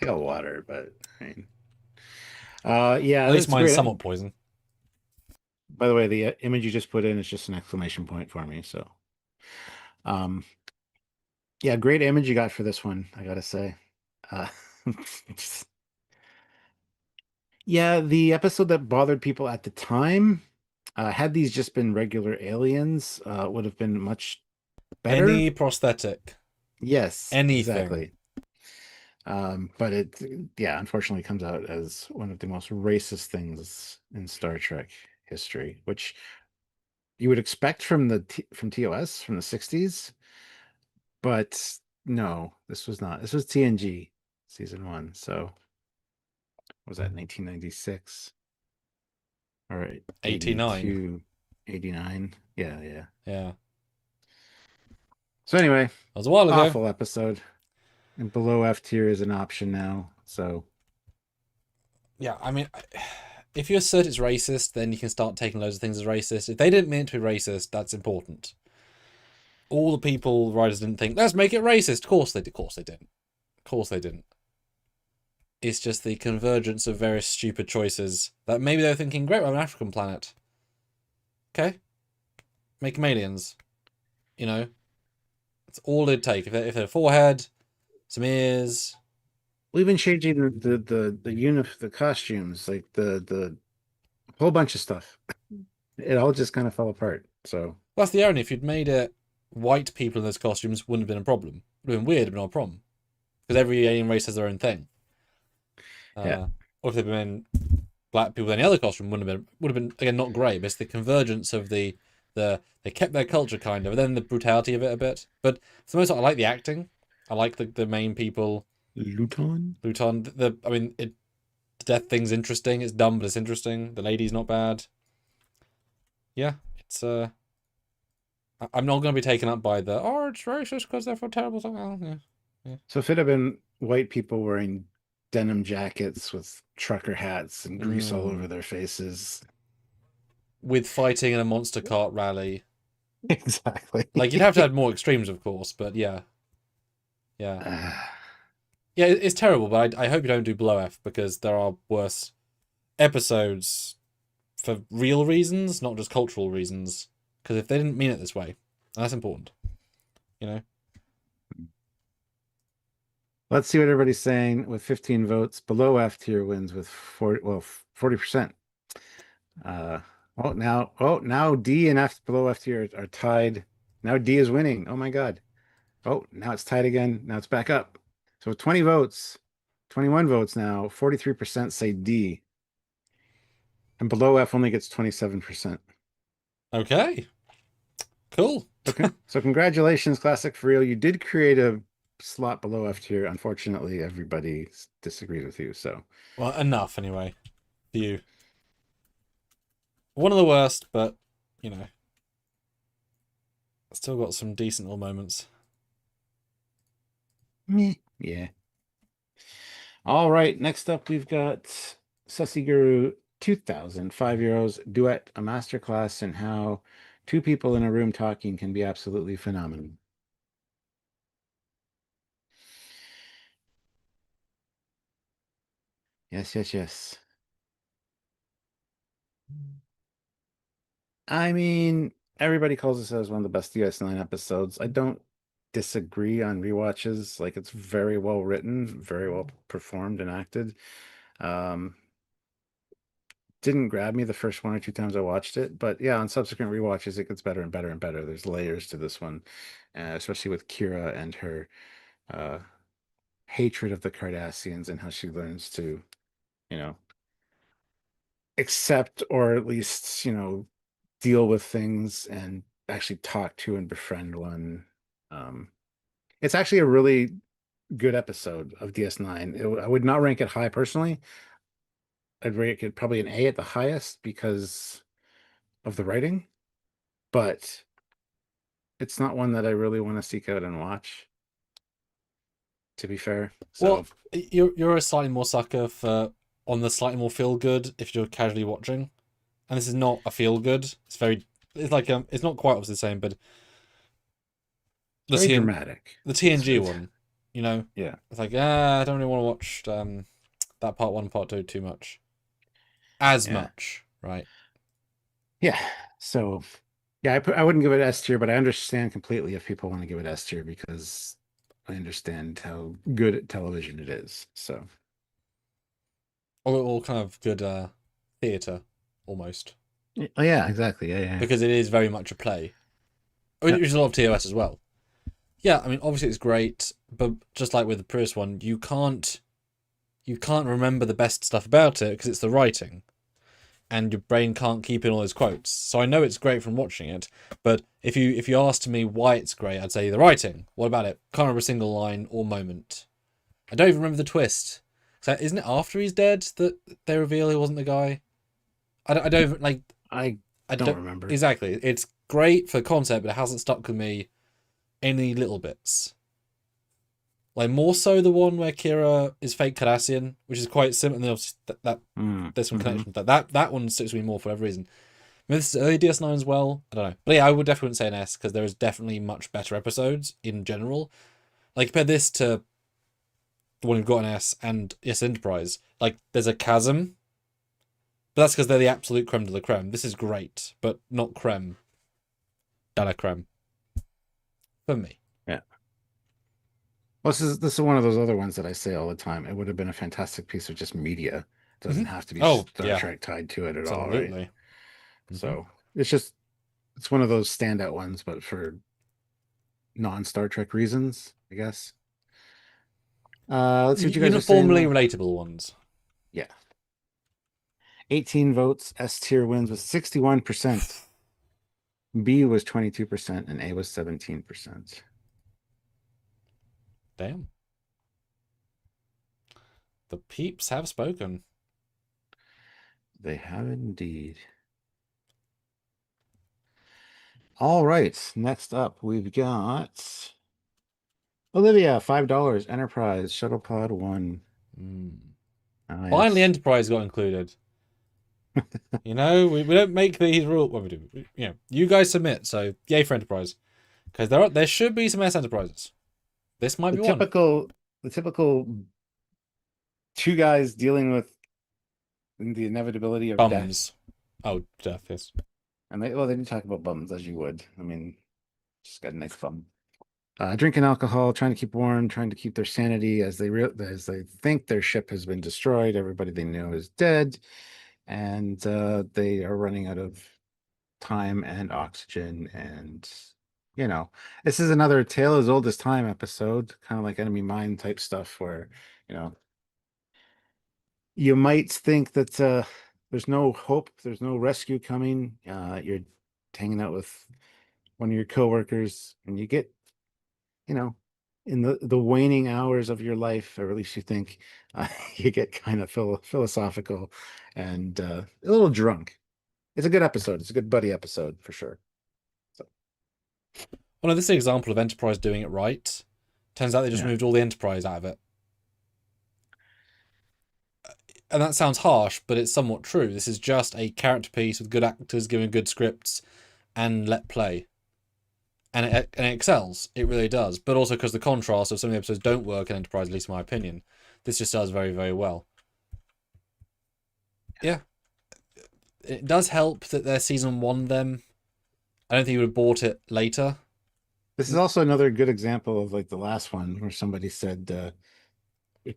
I got water, but I mean, yeah, at least that's mine's great. somewhat poison. By the way, the image you just put in is just an exclamation point for me. So, um, yeah, great image you got for this one, I gotta say. Uh, yeah, the episode that bothered people at the time, had these just been regular aliens, would have been much better. Any prosthetic, Yes, anything. exactly. But it, yeah, unfortunately comes out as one of the most racist things in Star Trek history, which you would expect from from TOS from the 60s, but no, this was not. This was TNG season one. So what was that 1996 or 89. 82, 89? Yeah, yeah. Yeah. So anyway, That was a while ago. awful episode. And below F tier is an option now. So Yeah, I mean, if you assert it's racist, then you can start taking loads of things as racist. If they didn't mean it to be racist, that's important. All the people writers didn't think, let's make it racist. Of course they did. Of course they didn't. Of course they didn't. It's just the convergence of various stupid choices that maybe they were thinking, great, we're an African planet. Okay, make them aliens. You know, it's all it'd take. If they had a forehead, some ears. well, even changing the costumes, like the whole bunch of stuff. It all just kind of fell apart. So That's the irony. If you'd made it white people in those costumes, wouldn't have been a problem. It would have been weird, but not a problem. Because every alien race has their own thing. yeah. Or if they'd been black people in any other costume, would have been again not great. But it's the convergence of the they kept their culture kind of, and then the brutality of it a bit. But for the most part, I like the acting. I like the main people. Luton? Luton. I mean, the death thing's interesting. It's dumb, but it's interesting. The lady's not bad. Yeah, it's I'm not going to be taken up by the it's racist because they're for terrible stuff. Well, yeah, yeah. So if it had been white people wearing denim jackets with trucker hats and grease all over Mm. their faces. With fighting in a monster cart rally, Exactly. like you'd have to add more extremes, of course. But yeah, yeah, yeah. It's terrible, but I hope you don't do Blow F because there are worse episodes for real reasons, not just cultural reasons. Because if they didn't mean it this way, that's important. You know. Let's see what everybody's saying with 15 votes. Below F tier wins with 40, well, 40%. Uh, now D and F below F tier are tied. Now D is winning. Oh my God. Oh, now it's tied again. Now it's back up. So with 20 votes, 21 votes now, 43% say D. And below F only gets 27%. Okay. Cool. So congratulations, Classic for Real. You did create a slot below F tier. Unfortunately, everybody disagrees with you. So Well, enough anyway. For you. One of the worst, but you know, still got some decent little moments. meh. Yeah. All right. Next up, we've got Sussy Guru 2000, €5, duet, a masterclass in how two people in a room talking can be absolutely phenomenal. Yes, yes, yes. I mean, everybody calls this as one of the best DS9 episodes. I don't disagree on rewatches. Like it's very well written, very well performed and acted. Um, didn't grab me the first one or two times I watched it, but yeah, on subsequent rewatches, it gets better and better and better. There's layers to this one, especially with Kira and her uh, hatred of the Cardassians and how she learns to, you know, accept or at least, deal with things and actually talk to and befriend one. Um, it's actually a really good episode of DS9. I would not rank it high personally. I'd rank it probably an A at the highest because of the writing, but it's not one that I really want to seek out and watch, to be fair. So, Well, you're a slightly more sucker for on the slightly more feel good if you're casually watching, and this is not a feel good. It's like it's not quite obviously the same, but it's very dramatic. the It's, TNG it's one, you know, yeah, it's like I don't really want to watch that part one, part two too much, as yeah, much, right? yeah. So, yeah, I wouldn't give it S tier, but I understand completely if people want to give it S tier because I understand how good television it is. So, All kind of good theatre almost oh yeah, exactly. Yeah, yeah. because it is very much a play. I mean, Yep. there's a lot of TOS as well. Yeah, I mean, obviously it's great, but just like with the previous one, you can't remember the best stuff about it because it's the writing, and your brain can't keep in all those quotes. So I know it's great from watching it, but if you asked me why it's great, I'd say the writing. What about it? Can't remember a single line or moment. I don't even remember the twist. So isn't it after he's dead that they reveal he wasn't the guy? I don't even, like. I I don't don't remember. exactly. It's great for concept, but it hasn't stuck with me any little bits. Like more so the one where Kira is fake Cardassian, which is quite similar. And obviously that there's some Mm-hmm. connection with that. That one sticks with me more for whatever reason. I mean, this is early DS9 as well. I don't know, but yeah, I would definitely say an S because there is definitely much better episodes in general. Like compare this to the one you've got an S and yes Enterprise. Like there's a chasm, but that's because they're the absolute creme de la creme. This is great, but not creme de la creme for me. Yeah. Well, this is one of those other ones that I say all the time. It would have been a fantastic piece of just media. It doesn't have to be Oh Star yeah, Trek tied to it at all, right? absolutely. Mm-hmm. So it's one of those standout ones, but for non-Star Trek reasons, I guess. Let's see what you guys are saying Uniformly though. relatable ones. Yeah. 18 votes. S tier wins with 61%. B was 22%, and A was 17%. Damn. The peeps have spoken. They have indeed. All right. Next up, we've got Olivia, $5, Enterprise, Shuttlepod 1. Mm. Ah, Finally, yes. Enterprise got included. You know, we don't make these rules. What we do, you guys submit. So yay for Enterprise, because there should be some S Enterprises. This might The be one. typical the typical two guys dealing with the inevitability of death. Bums. Oh, death. Yes. And they didn't talk about bums as you would. I mean, just got a nice bum. Drinking alcohol, trying to keep warm, trying to keep their sanity as they think their ship has been destroyed. Everybody they know is dead, and they are running out of time and oxygen. And this is another tale as old as time episode, kind of like Enemy Mine type stuff, where you know you might think that there's no hope, there's no rescue coming. You're hanging out with one of your coworkers, and you get you know, in the waning hours of your life, or at least you think, you get kind of philosophical and a little drunk. It's a good episode. It's a good buddy episode for sure. So Well, no, this is an example of Enterprise doing it right. Turns out they just yeah, moved all the Enterprise out of it. And that sounds harsh, but it's somewhat true. This is just a character piece with good actors giving good scripts and let play. And it excels. It really does. But also because the contrast of some of the episodes don't work in Enterprise, at least in my opinion. This just does very, very well. Yeah. It does help that they're season one them. I don't think you would have bought it later. This is also another good example of like the last one where somebody said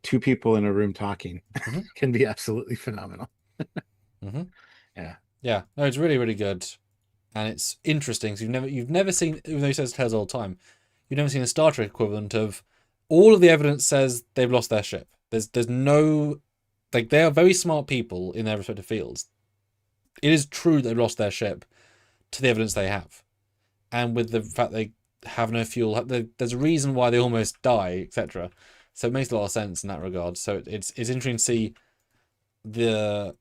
two people in a room talking Mm-hmm. can be absolutely phenomenal. Mm-hmm. Yeah. Yeah, no, it's really, really good, and it's interesting. So you've never seen, even though he says tells all the time, you've never seen a Star Trek equivalent of all of the evidence says they've lost their ship. There's no, like, they are very smart people in their respective fields. It is true they've lost their ship to the evidence they have, and with the fact they have no fuel, there's a reason why they almost die, etc. So it makes a lot of sense in that regard. So it's interesting to see the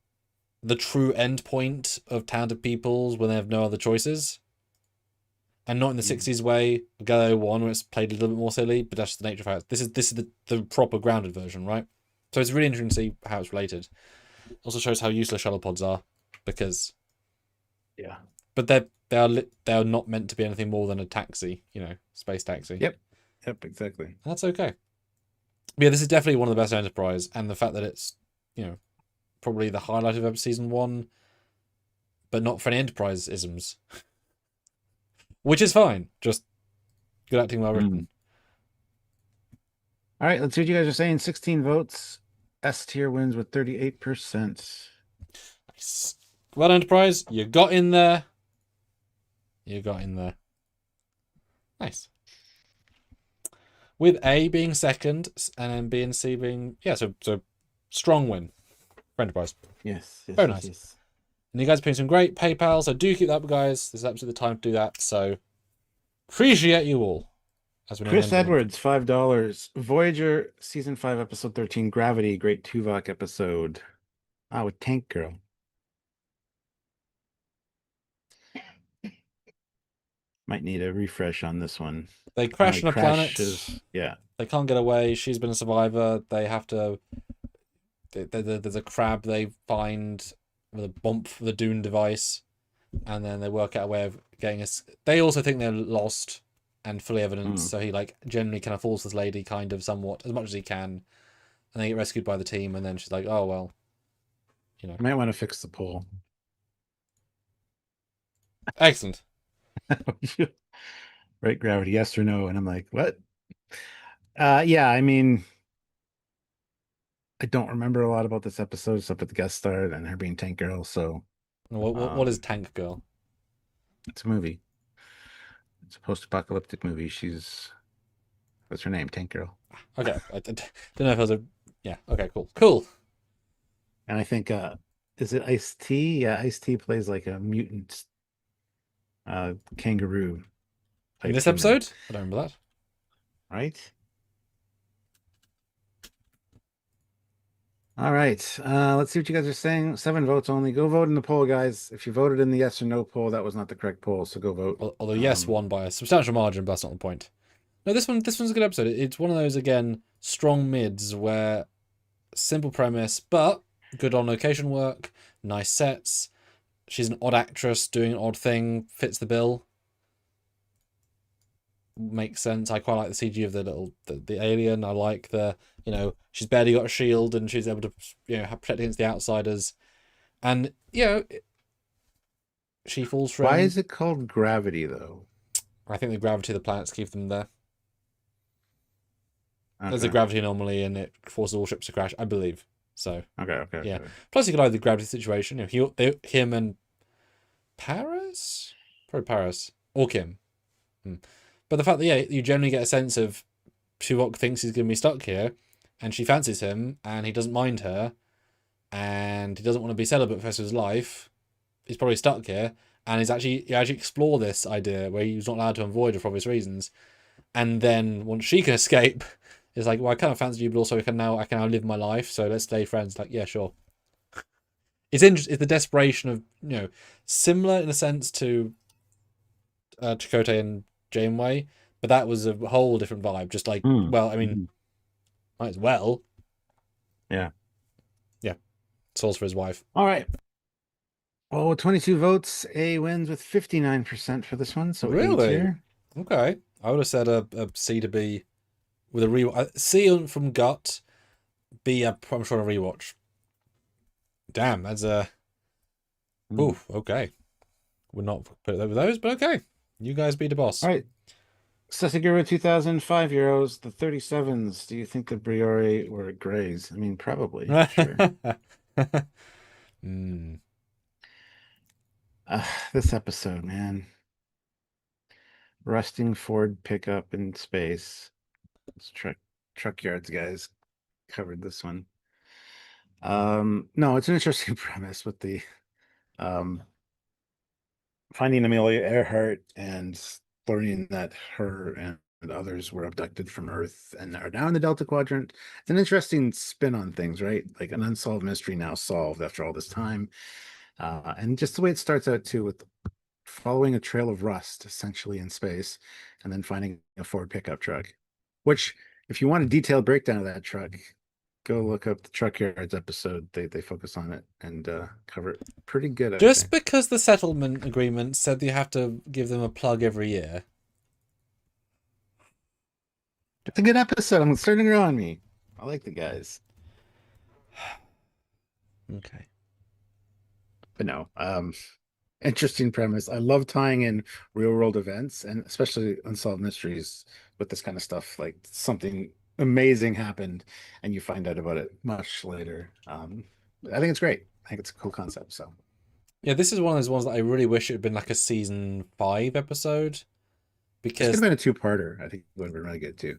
the true end point of talented peoples when they have no other choices. And not in the Mm. 60s way, Galileo 1, where it's played a little bit more silly, but that's just the nature of how this is the proper grounded version, right? So it's really interesting to see how it's related. Also shows how useless shuttle pods are, because Yeah. but they are not meant to be anything more than a taxi, space taxi. Yep. Yep, exactly. And that's okay. But yeah, this is definitely one of the best Enterprise, and the fact that it's, probably the highlight of season 1, but not for any Enterprise isms. Which is fine. Just good acting, well Mm. written. All right, let's see what you guys are saying. 16 votes. S tier wins with 38%. Nice. Well, Enterprise, you got in there. You got in there. Nice. With A being second, and then B and C being, yeah, so strong win for Enterprise. Yes, yes, Very yes, nice. yes. And you guys are putting some great PayPal, so do keep that up, guys. This is absolutely the time to do that. So appreciate you all. As we know, Chris Edwards, $5. Voyager season 5, episode 13, Gravity, great Tuvok episode. Ah, with Tank Girl. Might need a refresh on this one. they crash Like on a planet. Yeah. They can't get away. She's been a survivor. They have to. There's a crab they find with a bump for the Dune device, and then they work out a way of getting us. They also think they're lost and fully evidence, so he like generally kind of falls this lady kind of somewhat as much as he can, and they get rescued by the team, and then she's like, oh well, I might want to fix the poll. Excellent. Right, Gravity, yes or no? And I'm like, what? Yeah, I mean, I don't remember a lot about this episode except for the guest star and her being Tank Girl, so What is Tank Girl? it's a movie. It's a post-apocalyptic movie. What's her name? Tank Girl. Okay, I don't know if I was a. Yeah. Okay. Cool. And I think is it Ice-T? Yeah, Ice-T plays like a mutant kangaroo In type this human, episode, I don't remember that. right? All right. Let's see what you guys are saying. 7 votes only. Go vote in the poll, guys. If you voted in the yes or no poll, that was not the correct poll, so go vote. Although yes, won by a substantial margin, but that's not the point. No, this one's a good episode. It's one of those again strong mids where simple premise, but good on location work, nice sets. She's an odd actress doing an odd thing, fits the bill. Makes sense. I quite like the CG of the alien. I like she's barely got a shield and she's able to protect against the outsiders, and she falls from. Why is it called Gravity, though? I think the gravity of the planets keep them there. Okay. There's a gravity anomaly and it forces all ships to crash, I believe. So Okay. yeah. Plus, you could like the gravity situation. Him and Paris, probably Paris or Kim. But the fact that you generally get a sense of Tuvok thinks he's going to be stuck here, and she fancies him, and he doesn't mind her, and he doesn't want to be celibate for the rest of his life. He's probably stuck here, and you actually explore this idea where he's not allowed to on Voyager for obvious reasons, and then once she can escape, it's like, well, I kind of fancy you, but also I can now live my life, so let's stay friends. Like, yeah, sure. It's interesting. It's the desperation of similar in a sense to Chakotay and Janeway, but that was a whole different vibe. Just like, well, I mean, might as well. Yeah. Souls for his wife. All right. Oh, 22 votes. A wins with 59% for this one. So Really? A tier. Okay. I would have said a C to B with a rewatch. C from gut. B, I'm sure a rewatch. Damn, that's a. Oof. Okay. Would not put it with those, but okay. You guys be the boss. All right. Sesagura 2005 Euros, the 37s. Do you think the Briore were grays? I mean, probably, sure. Hmm. This episode, man. Rusting Ford pickup in space. It's truck yards guys covered this one. No, it's an interesting premise with the um finding Amelia Earhart and learning that her and others were abducted from Earth and are now in the Delta Quadrant. It's an interesting spin on things, right? Like an unsolved mystery now solved after all this time. And just the way it starts out too, with following a trail of rust essentially in space, and then finding a Ford pickup truck. Which, if you want a detailed breakdown of that truck, go look up the Trekyards episode. They focus on it and cover it pretty good, I Just think. because the settlement agreement said you have to give them a plug every year. It's a good episode. I'm starting to grow on me. I like the guys. Okay. But no, interesting premise. I love tying in real world events and especially unsolved mysteries with this kind of stuff. Like something amazing happened and you find out about it much later. I think it's great. I think it's a cool concept. So Yeah, this is one of those ones that I really wish it had been like a season 5 episode this could have because been a two-parter. I think it would have been really good too.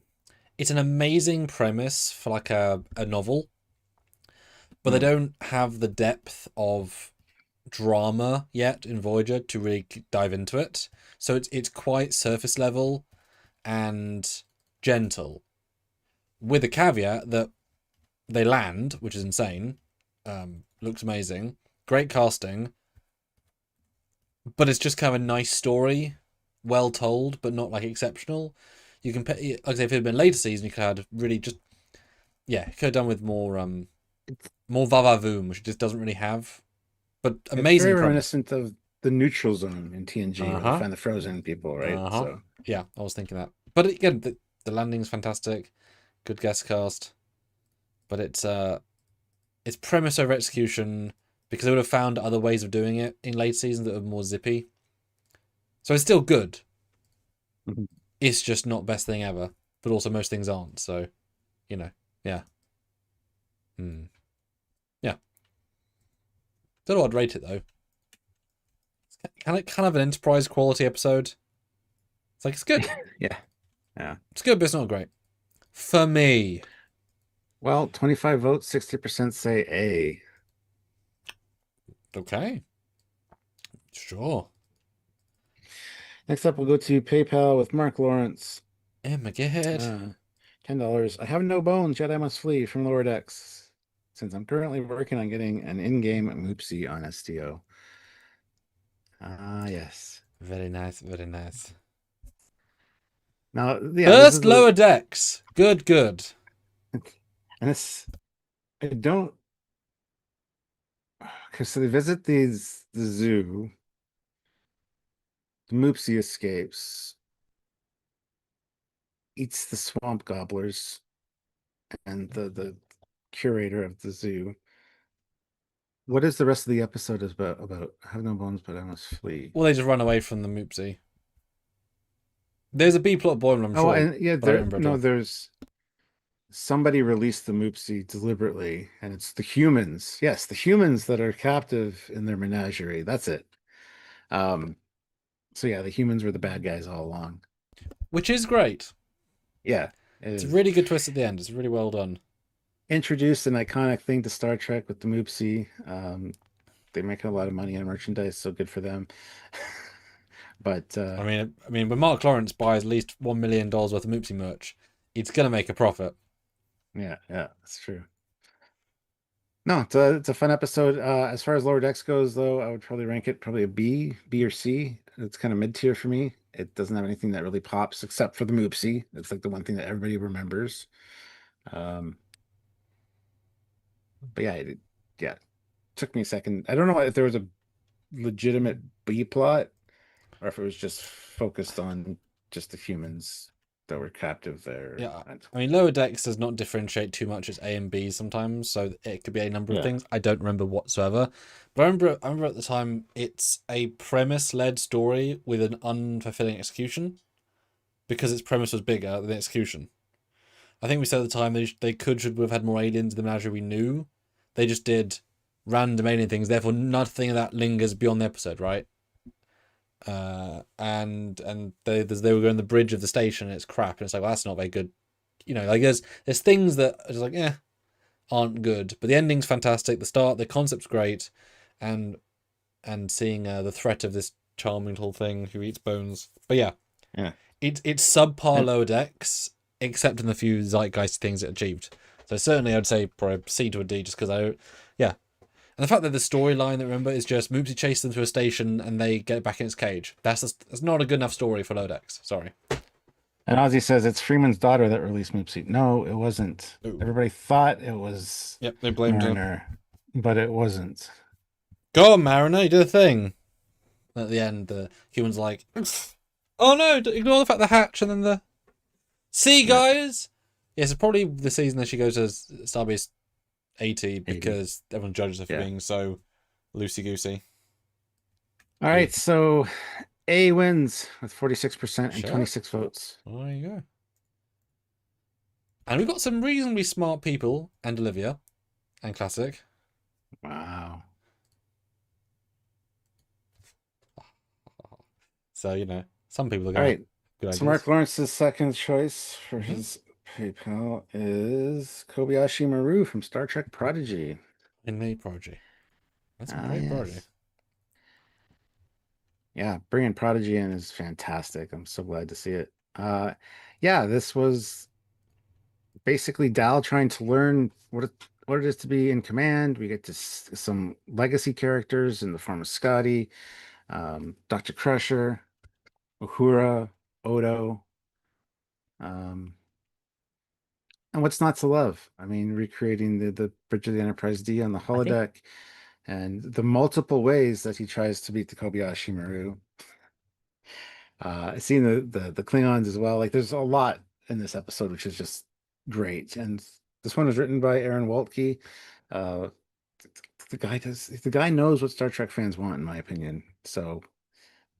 it's an amazing premise for like a novel, but they Mm. don't have the depth of drama yet in Voyager to really dive into it. So it's quite surface level and gentle, with a caveat that they land, which is insane. Looks amazing, great casting, but it's just kind of a nice story, well told, but not like exceptional. You can, like I say, if it had been later season, you could have really just could have done with It's more vavavoom, which it just doesn't really have. But it's very amazing premise. reminiscent of the neutral zone in TNG Uh where they huh. find the frozen people, right? Uh huh. So Yeah, I was thinking that. But again, the landing's fantastic, good guest cast. But it's premise over execution because they would have found other ways of doing it in late seasons that were more zippy. So it's still good. Mhm. It's just not best thing ever. But also most things aren't. So, you know, yeah. Hmm. Yeah. Don't know what I'd rate it though. Kind of an Enterprise quality episode. It's like it's good. Yeah. Yeah. It's good, but it's not great. For me. Well, 25 votes, 60% say A. Okay. Sure. Next up, we'll go to PayPal with Mark Lawrence. Oh my god. Uh, $10. I have no bones, yet I must flee from lower decks, since I'm currently working on getting an in-game Moopsie on STO. Ah, yes. Very nice, very nice. Now, yeah, this First is the lower decks. Good, good. and this I don't because so they visit the zoo. The Moopsie escapes, eats the swamp gobblers, and the curator of the zoo. What is the rest of the episode is about? About I have no bones, but I must flee. Well, they just run away from the Moopsie. There's a B plot boil, I'm Oh, sure, and yeah, but I don't there remember at no, all. there's somebody released the Moopsie deliberately, and it's the humans. Yes, the humans that are captive in their menagerie. That's it. Um, so yeah, the humans were the bad guys all along. Which is great. Yeah, it It's a is. really good twist at the end. It's really well done. Introduced an iconic thing to Star Trek with the Moopsie. They're making a lot of money on merchandise, so good for them. But I mean, when Mark Lawrence buys at least $1 million worth of Moopsie merch, it's gonna make a profit. yeah, yeah, that's true. No, it's a fun episode. As far as Lower Decks goes, though, I would probably rank it probably a B or C. It's kind of mid tier for me. It doesn't have anything that really pops except for the Moopsie. It's like the one thing that everybody remembers. Um, but yeah, yeah, took me a second. I don't know if there was a legitimate B plot or if it was just focused on just the humans that were captive there. Yeah, I mean, Lower Decks does not differentiate too much as A and B sometimes, so it could be a number of Yeah. things. I don't remember whatsoever, but I remember at the time it's a premise-led story with an unfulfilling execution because its premise was bigger than the execution. I think we said at the time they should have had more aliens in the menagerie we knew. They just did random alien things, therefore nothing of that lingers beyond the episode, right? And they were going the bridge of the station and it's crap, and it's like, well, that's not very good. You know, like there's things that are just like, aren't good. But the ending's fantastic, the concept's great, and seeing the threat of this charming little thing who eats bones. But yeah, Yeah. it's subpar And Lower Decks, except in the few zeitgeist things it achieved. So certainly I'd say probably C to a D, just because yeah. And the fact that the storyline that remember is just Moopsy chases them through a station and they get back in its cage. That's not a good enough story for Lower Decks. Sorry. Ozzy says it's Freeman's daughter that released Moopsy. No, it wasn't. Ooh. Everybody thought it was Yep, they blamed her. Mariner, but it wasn't. Go on, Mariner, you did a thing. At the end, the human's like, oh no, ignore the fact the hatch and then the... See, guys? Yeah, so probably the season that she goes to Starbase 80 because everyone judges her for being so loosey-goosey. All right, so A wins with 46% and 26 votes. There you go. And we've got some reasonably smart people, and Olivia, and Classic. Wow. So, you know, some people are All going right. good ideas. So Mark Lawrence's second choice for his PayPal is Kobayashi Maru from Star Trek Prodigy. In the Prodigy. That's a great Prodigy. Yeah, bringing Prodigy in is fantastic. I'm so glad to see it. Yeah, this was basically Dal trying to learn what it is to be in command. We get to some legacy characters in the form of Scotty, Dr. Crusher, Uhura, Odo. And what's not to love? I mean, recreating the Bridge of the Enterprise D on the holodeck, and the multiple ways that he tries to beat the Kobayashi Maru. Seeing the Klingons as well. Like, there's a lot in this episode, which is just great. And this one was written by Aaron Waltke. The guy knows what Star Trek fans want, in my opinion. So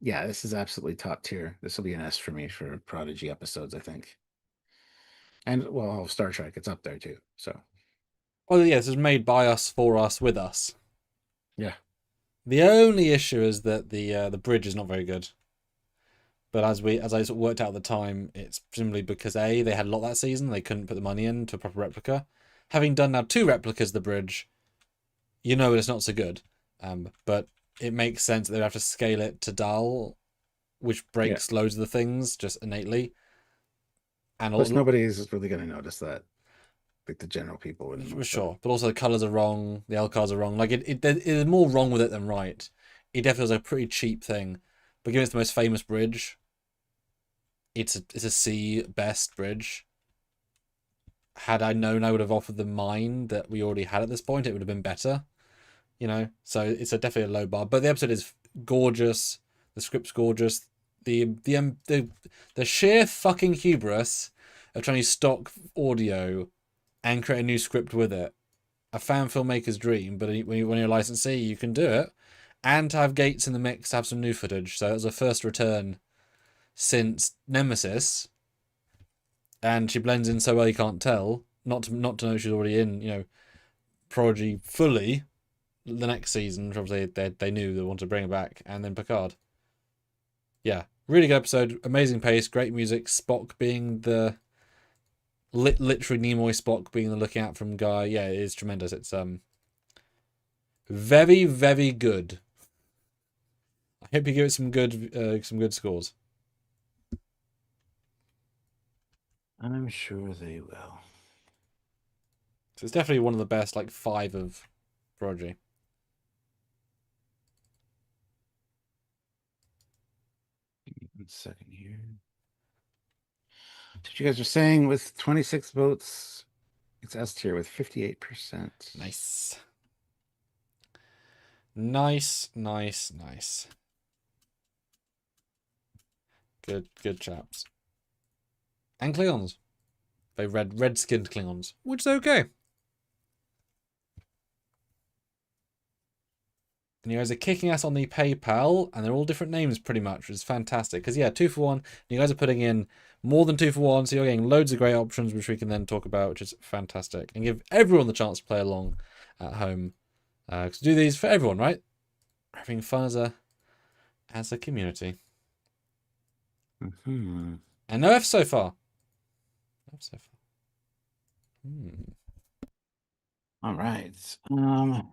yeah, this is absolutely top tier. This will be an S for me for Prodigy episodes, I think. And well, Star Trek, it's up there too. So well, yeah, this is made by us, for us, with us. Yeah. The only issue is that the bridge is not very good. But as I sort of worked out at the time, it's presumably because A, they had a lot that season, they couldn't put the money into a proper replica. Having done now 2 replicas of the bridge, you know it's not so good. But it makes sense that they have to scale it to Dal, which breaks loads of the things just innately. And plus, nobody is really going to notice that. Like the general people wouldn't. For sure, but also the colours are wrong, the L cards are wrong. Like there's more wrong with it than right. It definitely was a pretty cheap thing, but given it's the most famous bridge, it's a C best bridge. Had I known I would have offered the mine that we already had at this point, it would have been better. You know, so it's definitely a low bar. But the episode is gorgeous. The script's gorgeous. The sheer fucking hubris of trying to stock audio and create a new script with it. A fan filmmaker's dream, but when you're a licensee, you can do it. And to have Gates in the mix, to have some new footage. So it was a first return since Nemesis. And she blends in so well you can't tell. Not to know she's already in, you know, Prodigy fully the next season, which obviously they knew they wanted to bring her back. And then Picard. Yeah, really good episode. Amazing pace, great music. Spock being the... literally Nimoy Spock being the looking out from guy. Yeah, it is tremendous. It's very, very good. I hope you give it some good scores. I'm sure they will. So it's definitely one of the best, like 5 of Prodigy. Give me 1 second here. What you guys are saying with 26 votes, it's S tier with 58%. Nice. Nice. Good chaps. And Klingons. Very red-skinned Klingons, which is okay. And you guys are kicking us on the PayPal, and they're all different names pretty much, which is fantastic. Because, yeah, 2 for 1. You guys are putting in more than 2 for 1, so you're getting loads of great options, which we can then talk about, which is fantastic, and give everyone the chance to play along at home. Because do these for everyone, right? Having fun as a community. Mm-hmm. And no F so far. No F so far. All right. Why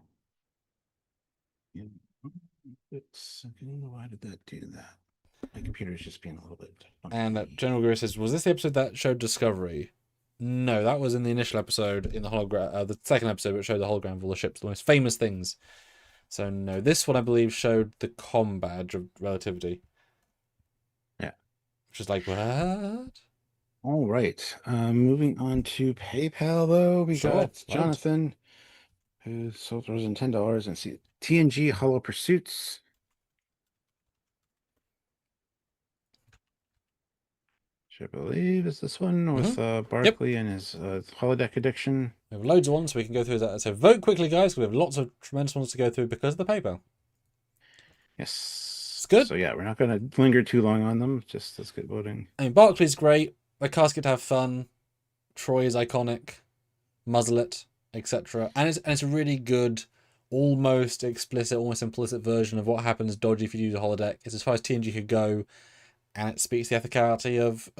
did that do that? My computer's just being a little bit And funky. General Guru says, was this the episode that showed Discovery? No, that was in the initial episode in the hologram, the second episode, which showed the hologram of all the ships, the most famous things. So no, this one I believe showed the com badge of relativity. Yeah. Which is like, what? All right. Moving on to PayPal though, we Sure, got loads. Jonathan, who sold $10 and see TNG Hollow Pursuits. Which I believe is this one with Yep. Barkley and his holodeck addiction. We have loads of ones, so we can go through that. So vote quickly, guys. We have lots of tremendous ones to go through because of the paper. Yes. It's good. So yeah, we're not going to linger too long on them. Just let's get voting. I mean, Barkley's great. The cast get to have fun. Troy is iconic. Muzzlet, etc. And it's a really good, almost explicit, almost implicit version of what happens dodgy if you use a holodeck. It's as far as TNG could go, and it speaks the ethicality of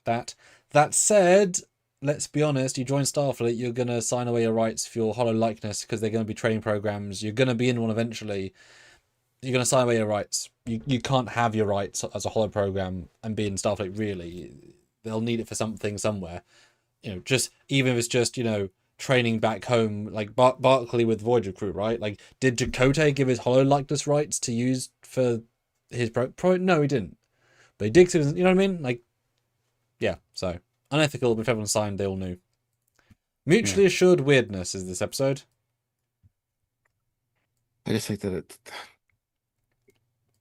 that. That said, let's be honest, you join Starfleet, you're going to sign away your rights for your holo likeness because they're going to be training programs. You're going to be in one eventually. You're going to sign away your rights. You can't have your rights as a holo program and be in Starfleet, really. They'll need it for something somewhere. Just even if it's just, training back home, like Barkley with Voyager crew, right? Like, did Chakotay give his holo likeness rights to use for his pro? No, he didn't. But he did, you know what I mean? Like, yeah, so unethical, but if everyone signed, they all knew. Mutually assured weirdness is this episode. I just think that it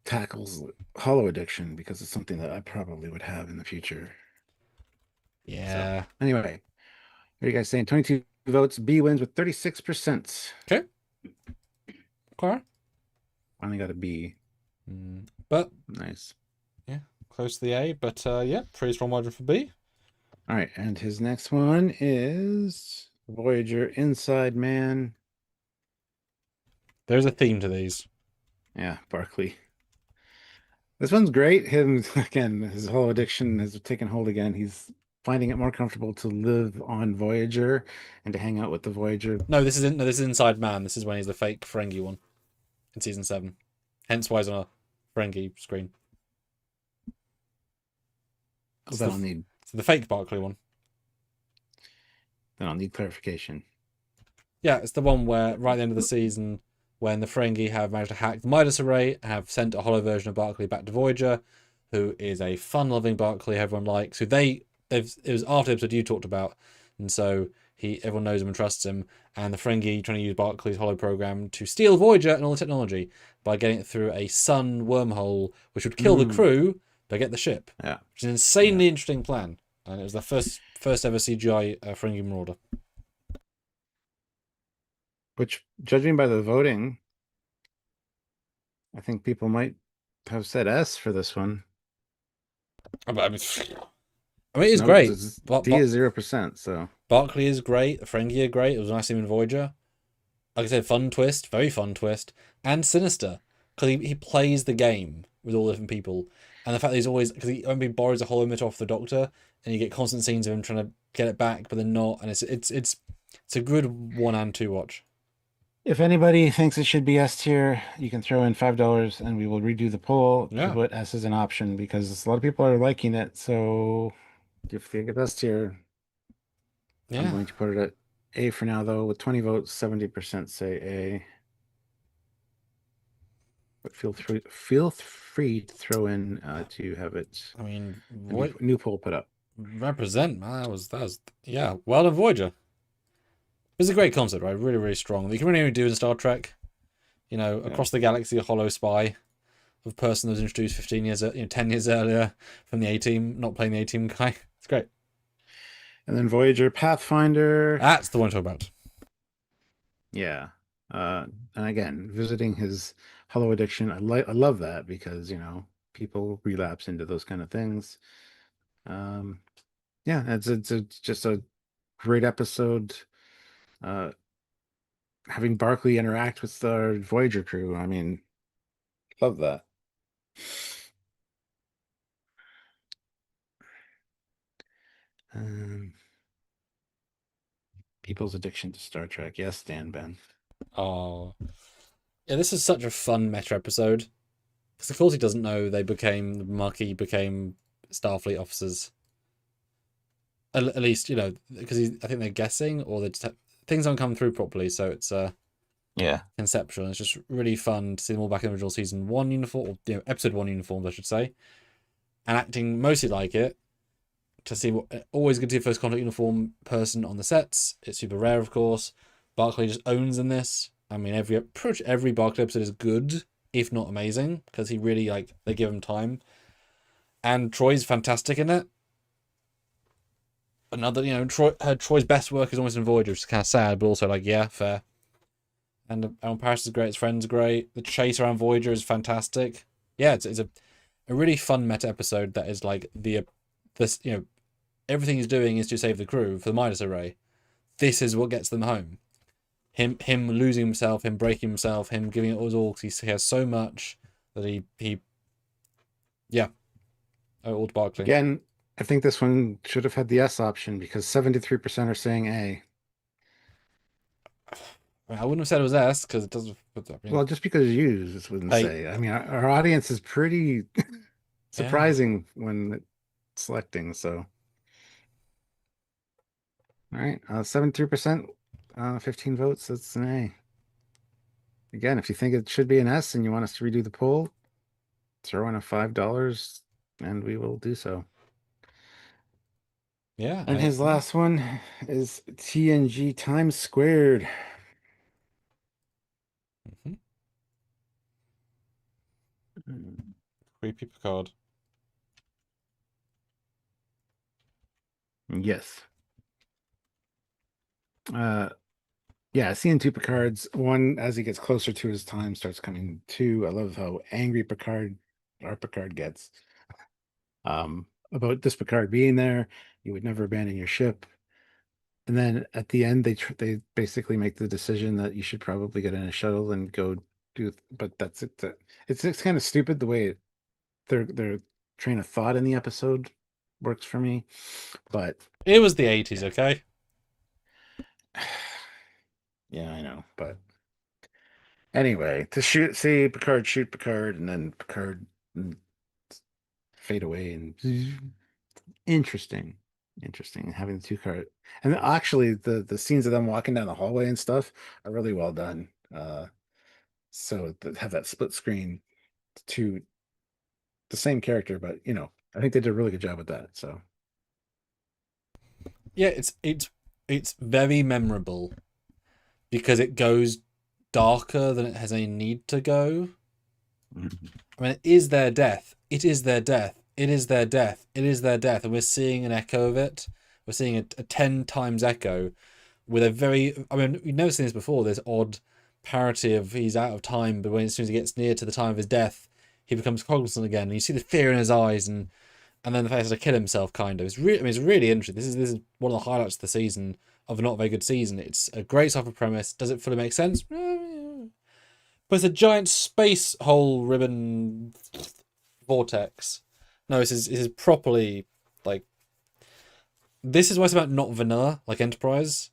tackles holo addiction because it's something that I probably would have in the future. Yeah. So anyway, what are you guys saying? 22 votes. B wins with 36%. Okay. Finally got a B. But Nice. yeah, close to the A. But yeah, pretty strong margin for B. All right, and his next one is Voyager Inside Man. There's a theme to these. Yeah, Barkley. This one's great. Him again, his whole addiction has taken hold again. He's finding it more comfortable to live on Voyager and to hang out with the Voyager. No, this is Inside Man. This is when he's the fake Ferengi one in season 7. Hence why he's on a Ferengi screen. Oh, then I'll need the fake Barkley one. Then I'll need clarification. Yeah, it's the one where right at the end of the season, when the Ferengi have managed to hack the Midas array, have sent a holo version of Barkley back to Voyager, who is a fun-loving Barkley everyone likes. Who it was after the episode you talked about, and so everyone knows him and trusts him. And the Ferengi trying to use Barkley's holo program to steal Voyager and all the technology by getting it through a sun wormhole, which would kill the crew but get the ship. Yeah, which is an insanely interesting plan. And it was the first ever CGI Ferengi Marauder. Which, judging by the voting, I think people might have said S for this one. I mean, it's great. D is 0%, so. Barkley is great. The Ferengi are great. It was nice to see him in Voyager. Like I said, fun twist, very fun twist, and sinister because he plays the game with all the different people, and the fact that he's always because he borrows a holometer off the Doctor, and you get constant scenes of him trying to get it back, but then not, and it's a good 1 and 2 watch. If anybody thinks it should be S tier, you can throw in $5 and we will redo the poll to put S as an option because a lot of people are liking it. So if you think it's S tier, I'm going to put it at A for now, though. With 20 votes, 70% say A. But feel free to throw in to have it. I mean, new poll put up. Represent, man. That was well done, Voyager. It's a great concept, right? Really, really strong. You can really only do in Star Trek. Across the galaxy, a holo spy of a person that was introduced 10 years earlier from the A-Team, not playing the A-Team guy. It's great. And then Voyager Pathfinder. That's the one to talk about. Yeah. And again, visiting his holo addiction. I love that because, people relapse into those kind of things. Um, yeah, it's just a great episode. Uh, Having Barkley interact with the Voyager crew. I mean, love that. Um, People's addiction to Star Trek. Yes, Dan Ben. Oh, yeah, this is such a fun meta episode. Because of course he doesn't know the Maquis became Starfleet officers. At least, because I think they're guessing, or they just things aren't coming through properly, so it's Yeah. conceptual. It's just really fun to see them all back in the original season one uniform, or episode one uniforms, I should say, and acting mostly like it. To see what always good to see a first contact uniform person on the sets. It's super rare, of course. Barclay just owns in this. I mean, pretty much every Barclay episode is good, if not amazing, because he really they give him time. And Troy's fantastic in it. Another, Troy's best work is almost in Voyager, which is kind of sad, but also yeah, fair. And Alan Paris is great. His friend's great. The chase around Voyager is fantastic. Yeah, it's a really fun meta episode that is like this everything he's doing is to save the crew for the Midas array. This is what gets them home. Him losing himself, him breaking himself, him giving it all because he has so much that he yeah, all to Barkley. Again, I think this one should have had the S option because 73% are saying A. I wouldn't have said it was S because it doesn't. I mean, Well, just because you just wouldn't hey, say. I mean, our audience is pretty yeah, surprising when selecting. So, all right, 73%, 15 votes. That's an A. Again, if you think it should be an S and you want us to redo the poll, throw in a $5 and we will do so. yeah, And his last one is TNG times squared. mm-hmm. Creepy Picard. Yes. Uh, yeah, seeing two Picards. One, as he gets closer to his time, starts coming. Two, I love how angry our Picard gets. About this Picard being there, you would never abandon your ship. And then at the end, they basically make the decision that you should probably get in a shuttle and go do. But that's it. It's kind of stupid the way their train of thought in the episode works for me. But It was the 80s, yeah, okay? yeah, I know. But anyway, to see Picard shoot Picard and then Picard mm, fade away and interesting, interesting having the two card. And actually, the scenes of them walking down the hallway and stuff are really well done. So that have that split screen to the same character, but I think they did a really good job with that. So Yeah, it's very memorable because it goes darker than it has any need to go. mhm. I mean, it is their death. It is their death. It is their death. It is their death. And we're seeing an echo of it. We're seeing a 10 times echo with a very. I mean, we've never seen this before. This odd parity of he's out of time, but as soon as he gets near to the time of his death, he becomes cognizant again. And you see the fear in his eyes and then the fact he has to kill himself, kind of. It's really interesting. This is one of the highlights of the season, of a not very good season. It's a great sci-fi premise. Does it fully make sense? But it's a giant space hole ribbon vortex. No, this is properly like this is why it's about not vanilla like Enterprise.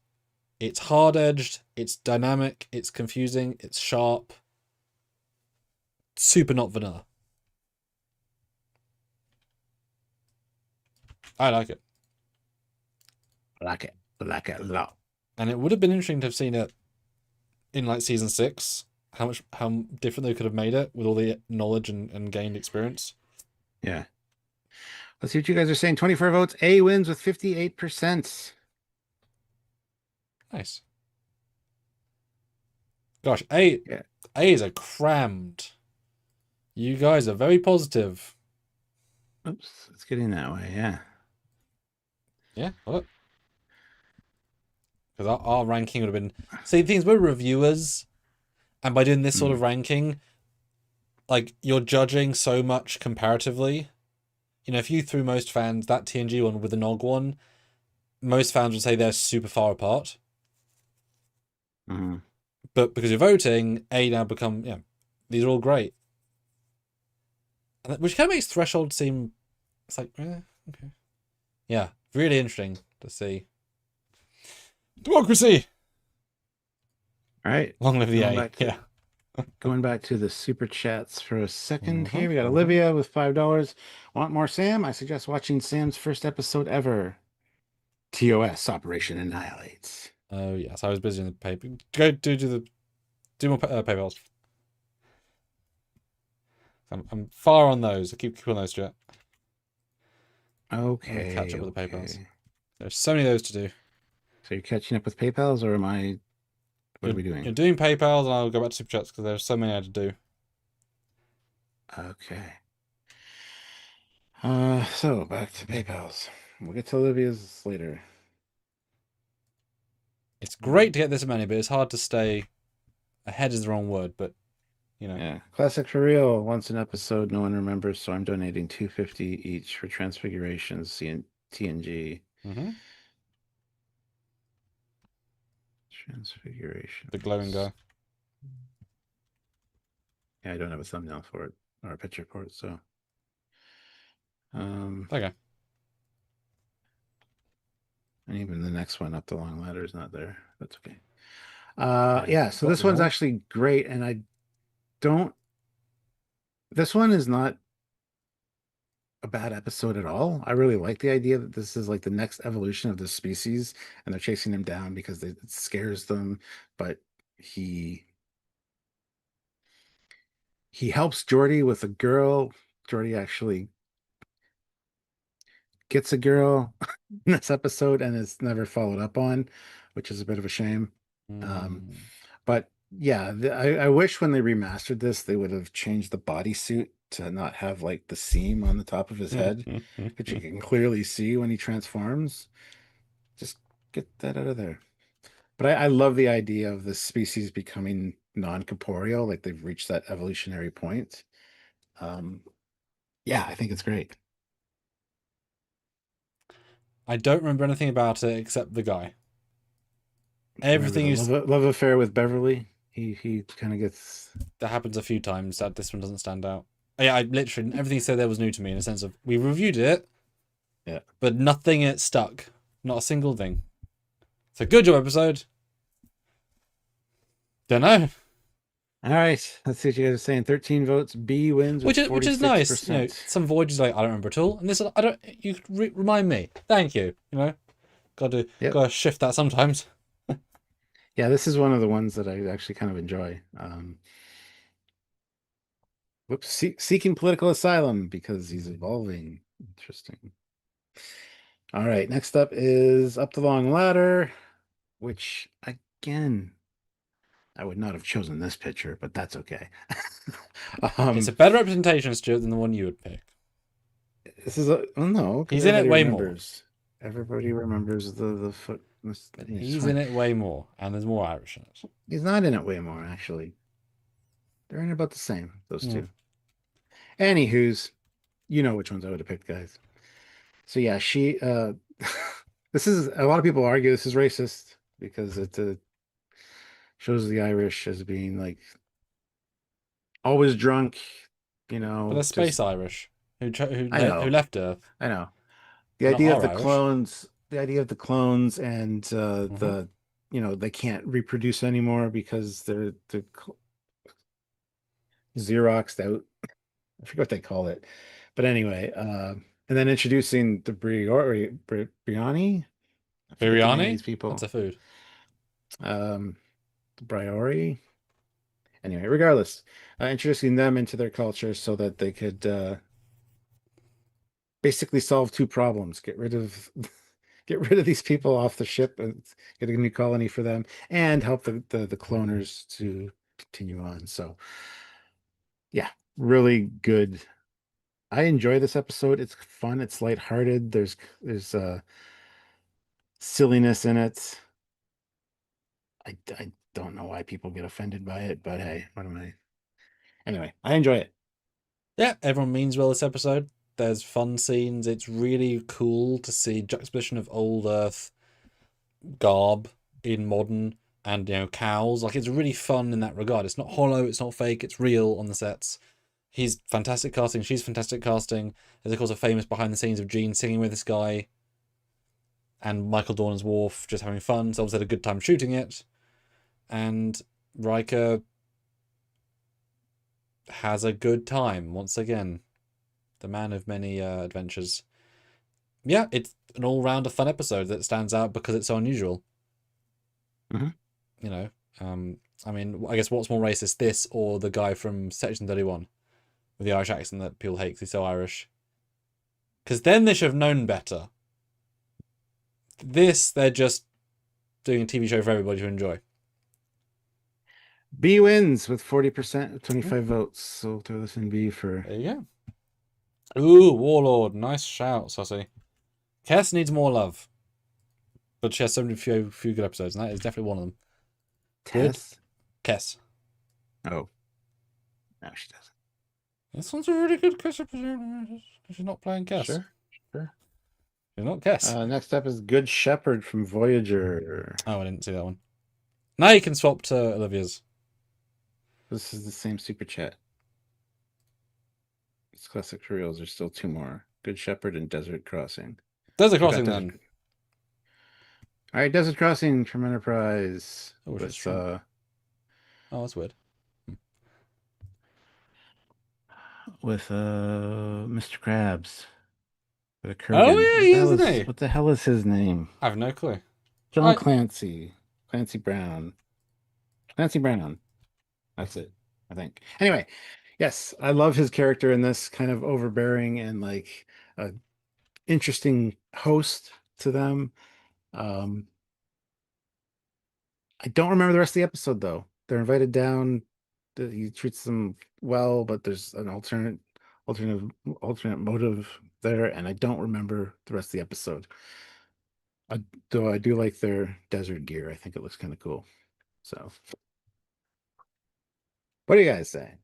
It's hard edged, it's dynamic, it's confusing, it's sharp. Super not vanilla. I like it. I like it a lot. And it would have been interesting to have seen it in like season 6. How different they could have made it with all the knowledge and gained experience. Yeah. Let's see what you guys are saying. 24 votes. A wins with 58%. Nice. Gosh, A Yeah. A is a crammed. You guys are very positive. Oops, it's getting that way. Yeah. Yeah, what? Because our ranking would have been. See, the things we're reviewers, and by doing this sort Mm. of ranking, like you're judging so much comparatively. you know, if you threw most fans that TNG one with the Nog one, most fans would say they're super far apart. Hmm. But because you're voting, A now become, yeah, these are all great. Which kind of makes Threshold seem, it's like, okay. Yeah, really interesting to see. Democracy! All right, Long live the going A. back to Yeah. the super chats for a second Mm-hmm, here. We got mm-hmm. Olivia with $5. Want more Sam? I suggest watching Sam's first episode ever. TOS Operation Annihilate. Oh, yes, I was busy in the paper. Go do more PayPals. I'm far on those. I keep on those, Stuart. I'm going to catch Okay, up with the PayPals. okay. There's so many of those to do. So you're catching up with PayPal's, or am I? What are we You're doing? doing PayPals, and I'll go back to Super Chats because there's so many I had to do. Okay. So back to PayPal's. We'll get to Olivia's later. It's great to get this many, but it's hard to stay ahead is the wrong word, but you know. Yeah, classic for real. Once an episode, no one remembers, so I'm donating 250 each for Transfigurations, TNG. Mm-hmm. The glowing Transfigurations. guy. Yeah, I don't have a thumbnail for it or a picture for it, so um, Okay. and even the next one up the long ladder is not there. That's okay. Yeah. Yeah, so Got this them one's all. actually great, and I don't. This one is not a bad episode at all. I really like the idea that this is like the next evolution of this species, and they're chasing him down because it scares them. But he he helps Jordy with a girl. Jordy actually gets a girl in this episode and is never followed up on, which is a bit of a shame. Um, Mm. but yeah, I wish when they remastered this, they would have changed the bodysuit to not have like the seam on the top of his head, which you can clearly see when he transforms. Just get that out of there. But I love the idea of the species becoming non-corporeal, like they've reached that evolutionary point. Um, yeah, I think it's great. I don't remember anything about it except the guy. Remember Everything the you love affair with Beverly? He kind of gets. that happens a few times. That this one doesn't stand out. Yeah, I literally everything you said there was new to me in a sense of we reviewed it, Yeah. but nothing it stuck. Not a single thing. So good job episode. Don't know. All right, let's see what you guys are saying. 13 votes. B wins with Which is nice. You know, 46%. some voyages like I don't remember at all, and this I don't. You remind me. Thank you. You know, Yep. gotta shift that sometimes. Yeah, this is one of the ones that I actually kind of enjoy. Whoops, seeking political asylum because he's evolving. Interesting. All right, next up is Up the Long Ladder, which again, I would not have chosen this picture, but that's okay. It's a Um, better representation, Stuart, than the one you would pick. this is a oh no, because He's in it everybody way more, remembers. Everybody remembers the foot. but It's he's fine. in it way more, and there's more Irish in it. He's not in it way more, actually. They're in about the same, those Hmm. two. Anywho's, you know which ones I would have picked, guys. So yeah, she this is a lot of people argue this is racist because it shows the Irish as being like always drunk, But they're just space Irish I who know, left Earth. I know. The They're not idea of our Irish. the idea of the clones and Hmm. they can't reproduce anymore because they're Xeroxed out. I forget what they call it. But anyway, and then introducing the Briani. I forget the name of Biryani? these That's people. a food. Um, the Briori. Anyway, regardless, introducing them into their culture so that they could basically solve two problems: get rid of these people off the ship and get a new colony for them, and help the cloners to continue on. So, yeah, really good. I enjoy this episode. It's fun. It's lighthearted. There's silliness in it. I don't know why people get offended by it, but hey, what am I? Anyway, I enjoy it. Yeah, everyone means well this episode. There's fun scenes. It's really cool to see juxtaposition of old Earth garb in modern, and cows. Like, it's really fun in that regard. It's not hollow, it's not fake, it's real on the sets. He's fantastic casting, she's fantastic casting. There's of course a famous behind the scenes of Gene singing with this guy, and Michael Dorn as Worf just having fun. So obviously had a good time shooting it, and Riker has a good time once again. The man of many adventures. Yeah, it's an all-round a fun episode that stands out because it's so unusual. Mm-hmm. You know, I mean, I guess what's more racist, this or the guy from Section 31 with the Irish accent that people hate because he's so Irish? Because then they should have known better. This, they're just doing a TV show for everybody to enjoy. B wins with 40% of 25 votes. So we'll throw this in B for. There you go. Ooh, Warlord. Nice shout, Sussy. Kess needs more love. But she has so many few good episodes, and that is definitely one of them. Tess? Kess. Oh. No, she doesn't. This one's a really good Kess episode. She's not playing Kess. Sure. She's not Kess. Next up is Good Shepherd from Voyager. Oh, I didn't see that one. Now you can swap to Olivia's. This is the same super chat. It's classic for reals. There's still two more. Good Shepherd and Desert Crossing. Desert Crossing, then. All right, Desert Crossing from Enterprise. Oh, with, oh, that's weird. With Mr. Krabs. With a Oh, yeah, he is, isn't he? What the hell is his name? I have no clue. John Clancy. Clancy Brown. Clancy Brown. That's it, I think. Anyway, yes, I love his character in this, kind of overbearing and like a interesting host to them. I don't remember the rest of the episode though. They're invited down. He treats them well, but there's an alternate motive there, and I don't remember the rest of the episode. Though I do like their desert gear. I think it looks kind of cool. So, what do you guys say?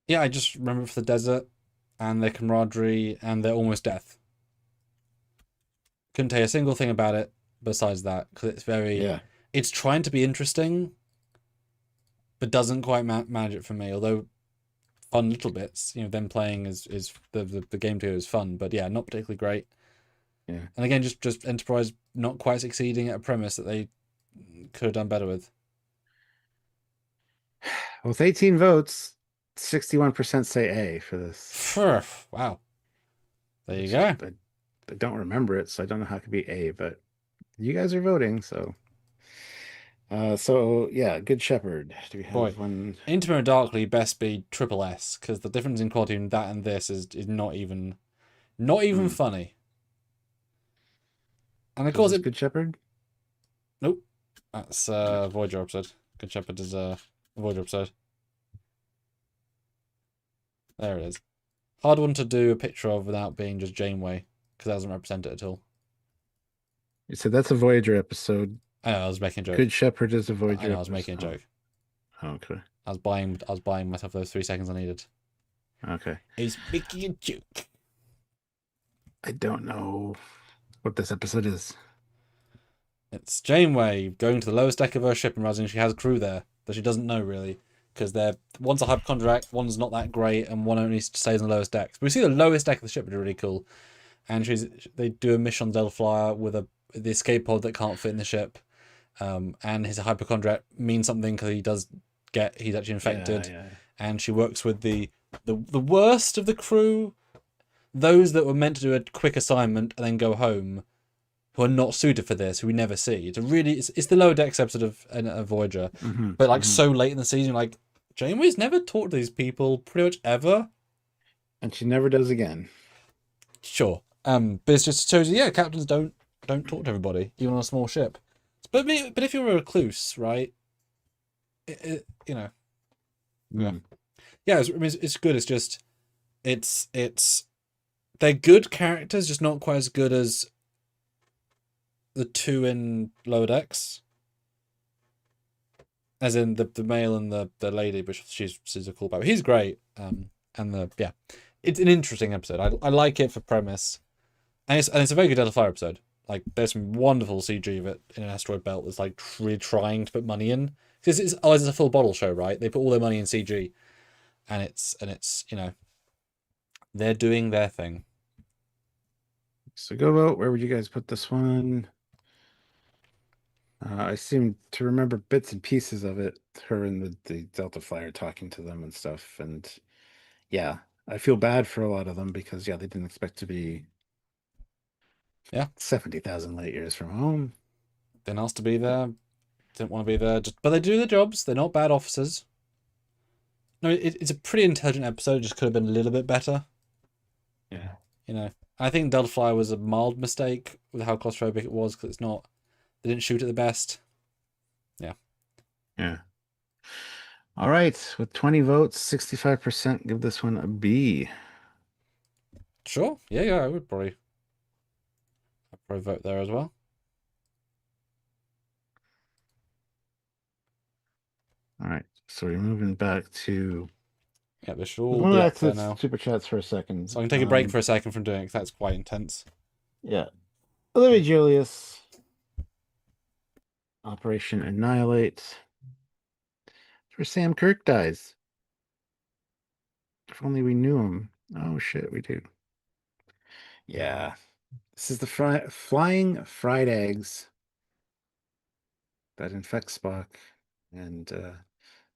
Yeah, I just remember for the desert and their camaraderie and their almost death. Couldn't tell you a single thing about it besides that, because it's very, it's trying to be interesting, but doesn't quite manage it for me. Although fun little bits, them playing is the game together is fun, but yeah, not particularly great. Yeah. And again, just Enterprise not quite succeeding at a premise that they could have done better with. With 18 votes, 61% say A for this. Wow. There you go. I don't remember it, so I don't know how it could be A, but you guys are voting, so. So yeah, Good Shepherd. Do we have one? Intimate and Darkly best be triple S, because the difference in quality in that and this is not even funny. And of course, it's Good Shepherd. Nope, that's a Voyager episode. Good Shepherd is a Voyager episode. There it is. Hard one to do a picture of without being just Janeway, because that doesn't represent it at all. You said that's a Voyager episode. I was making a joke. Good Shepherd is a Voyager episode. I was making a joke. Oh, okay. I was buying myself those 3 seconds I needed. Okay. He's making a joke. I don't know what this episode is. It's Janeway going to the lowest deck of her ship and realizing she has crew there that she doesn't know really, because one's a hypochondriac, one's not that great, and one only stays on the lowest decks. But we see the lowest deck of the ship, which is really cool. And they do a mission on Delta Flyer with the escape pod that can't fit in the ship. And his hypochondriac means something because he's actually infected. Yeah. And she works with the worst of the crew, those that were meant to do a quick assignment and then go home, who are not suited for this, who we never see. It's the lower decks episode of Voyager, but so late in the season, like Janeway's never talked to these people pretty much ever, and she never does again. Sure, but it just shows you, captains don't talk to everybody, even on a small ship. But if you're a recluse, right? It's good. It's just they're good characters, just not quite as good as the two in Lower Decks, as in the male and the lady, but she's a cool baby. He's great. it's an interesting episode. I like it for premise, and it's a very good Delta Flyer episode. Like there's some wonderful CG of it in an asteroid belt that's like really trying to put money in. Because it's a full bottle show, right? They put all their money in CG, and it's they're doing their thing. So go vote. Where would you guys put this one? I seem to remember bits and pieces of it. Her and the Delta Flyer talking to them and stuff. And yeah, I feel bad for a lot of them because yeah, they didn't expect to be Yeah, 70,000 light years from home. they're asked to be there. Didn't want to be there, but they do their jobs. They're not bad officers. No, it's a pretty intelligent episode. It just could have been a little bit better. Yeah. I think Delta Flyer was a mild mistake with how claustrophobic it was because it's not. They didn't shoot it the best. Yeah. Yeah. All right. With 20 votes, 65% give this one a B. Sure. Yeah. I'd probably vote there as well. All right. So we're moving back to Yeah, this should all moving be back up to there now. super chats for a second. So I can take a break for a second from doing it because that's quite intense. Yeah. Olivia Julius. Operation Annihilate. Where Sam Kirk dies. If only we knew him. Oh shit, we do. Yeah. This is the flying fried eggs that infect Spock. And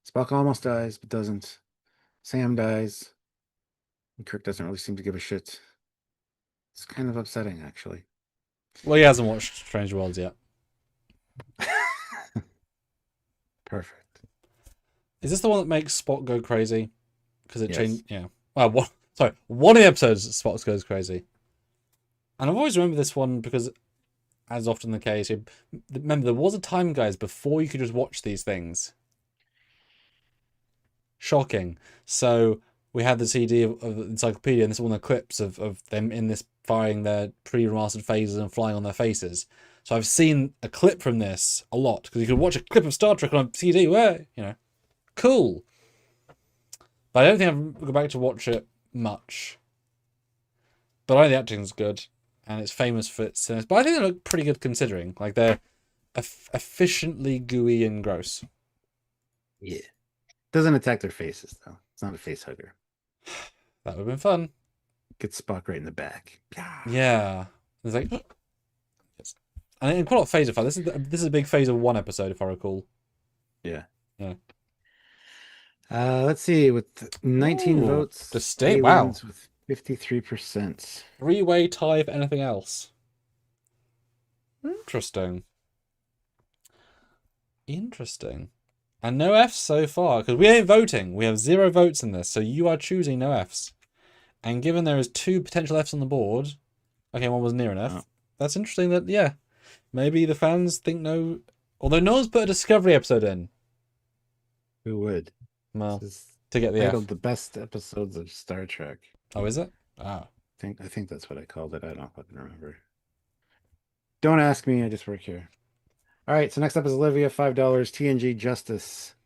Spock almost dies, but doesn't. Sam dies. And Kirk doesn't really seem to give a shit. It's kind of upsetting, actually. Well, he hasn't watched Strange Worlds yet. Perfect. Is this the one that makes Spock go crazy? Because it Yes. changed. Yeah. One of the episodes Spock goes crazy. And I've always remembered this one because, as often the case, remember there was a time, guys, before you could just watch these things. Shocking. So we had the CD of the encyclopedia, and this is one of the clips of them in this firing their pre-remastered phases and flying on their faces. So I've seen a clip from this a lot because you could watch a clip of Star Trek on a CD. Where cool. But I don't think I've go back to watch it much. But I think the acting's good, and it's famous for its cinemas. But I think they look pretty good considering. Like they're efficiently gooey and gross. Yeah. Doesn't attack their faces, though. It's not a face hugger. That would have been fun. Gets Spock right in the back. Yeah. It's like, yes. And in quite a lot of Phaser 5. This is a big Phaser 1 episode, if I recall. Yeah. Yeah. Let's see. With 19 Ooh, votes, the state. A Wow. wins with 53%. Three-way tie for anything else. Interesting. And no Fs so far, because we ain't voting. We have 0 votes in this, so you are choosing no Fs. And given there is 2 potential Fs on the board, okay, one was near enough. Oh. That's interesting that, yeah, maybe the fans think no... Although no one's put a Discovery episode in. Who would? Well, This is to get the titled F. The Best Episodes of Star Trek. Oh, is it? Ah. I think that's what I called it. I don't fucking remember. Don't ask me. I just work here. All right. So next up is Olivia, $5. TNG Justice.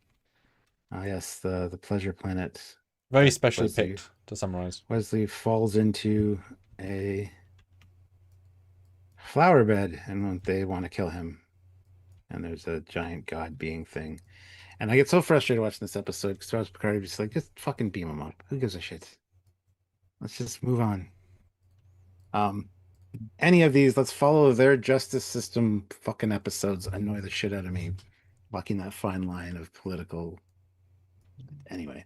Ah, yes, the Pleasure Planet. Very specially Wesley. picked, to summarize. Wesley falls into a flower bed, and they want to kill him. And there's a giant god being thing. And I get so frustrated watching this episode because Travis Picard is just like, just fucking beam him up. Who gives a shit? Let's just move on. Any of these, let's follow their justice system fucking episodes annoy the shit out of me. Walking that fine line of political. Anyway,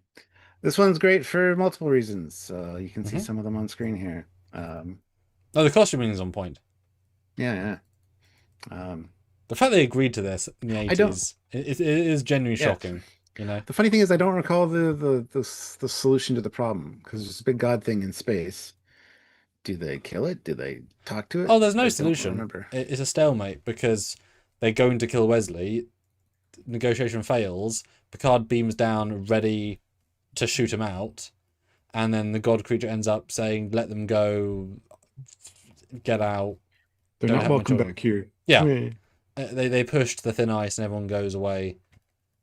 this one's great for multiple reasons. You can see some of them on screen here. No, the costuming is on point. Yeah. The fact they agreed to this in the 80s, it is genuinely shocking. The funny thing is, I don't recall the solution to the problem because it's a big god thing in space. Do they kill it? Do they talk to it? Oh, there's no I solution. Don't remember. It's a stalemate because they're going to kill Wesley. Negotiation fails. Picard beams down, ready to shoot him out, and then the god creature ends up saying, "Let them go. Get out. They're Don't not have welcome much back here." Yeah. They pushed the thin ice and everyone goes away,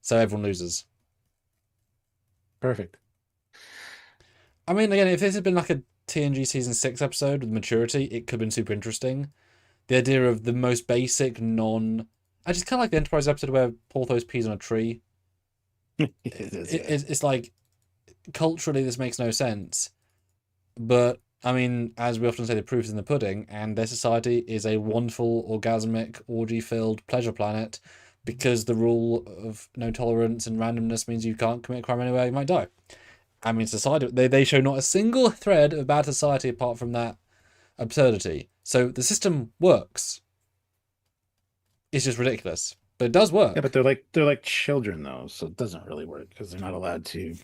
so everyone loses. Perfect. I mean, again, if this had been like a TNG season 6 episode with maturity, it could have been super interesting. The idea of the most basic non. I just kind of like the Enterprise episode where Paul throws peas on a tree. It is, yeah. It's like culturally this makes no sense, but I mean, as we often say, the proof is in the pudding, and their society is a wonderful, orgasmic, orgy-filled pleasure planet because the rule of no tolerance and randomness means you can't commit a crime anywhere, you might die. I mean, society, they show not a single thread of bad society apart from that absurdity. So the system works. It's just ridiculous, but it does Yeah, but work. they're like children though, so it doesn't really work because they're not allowed to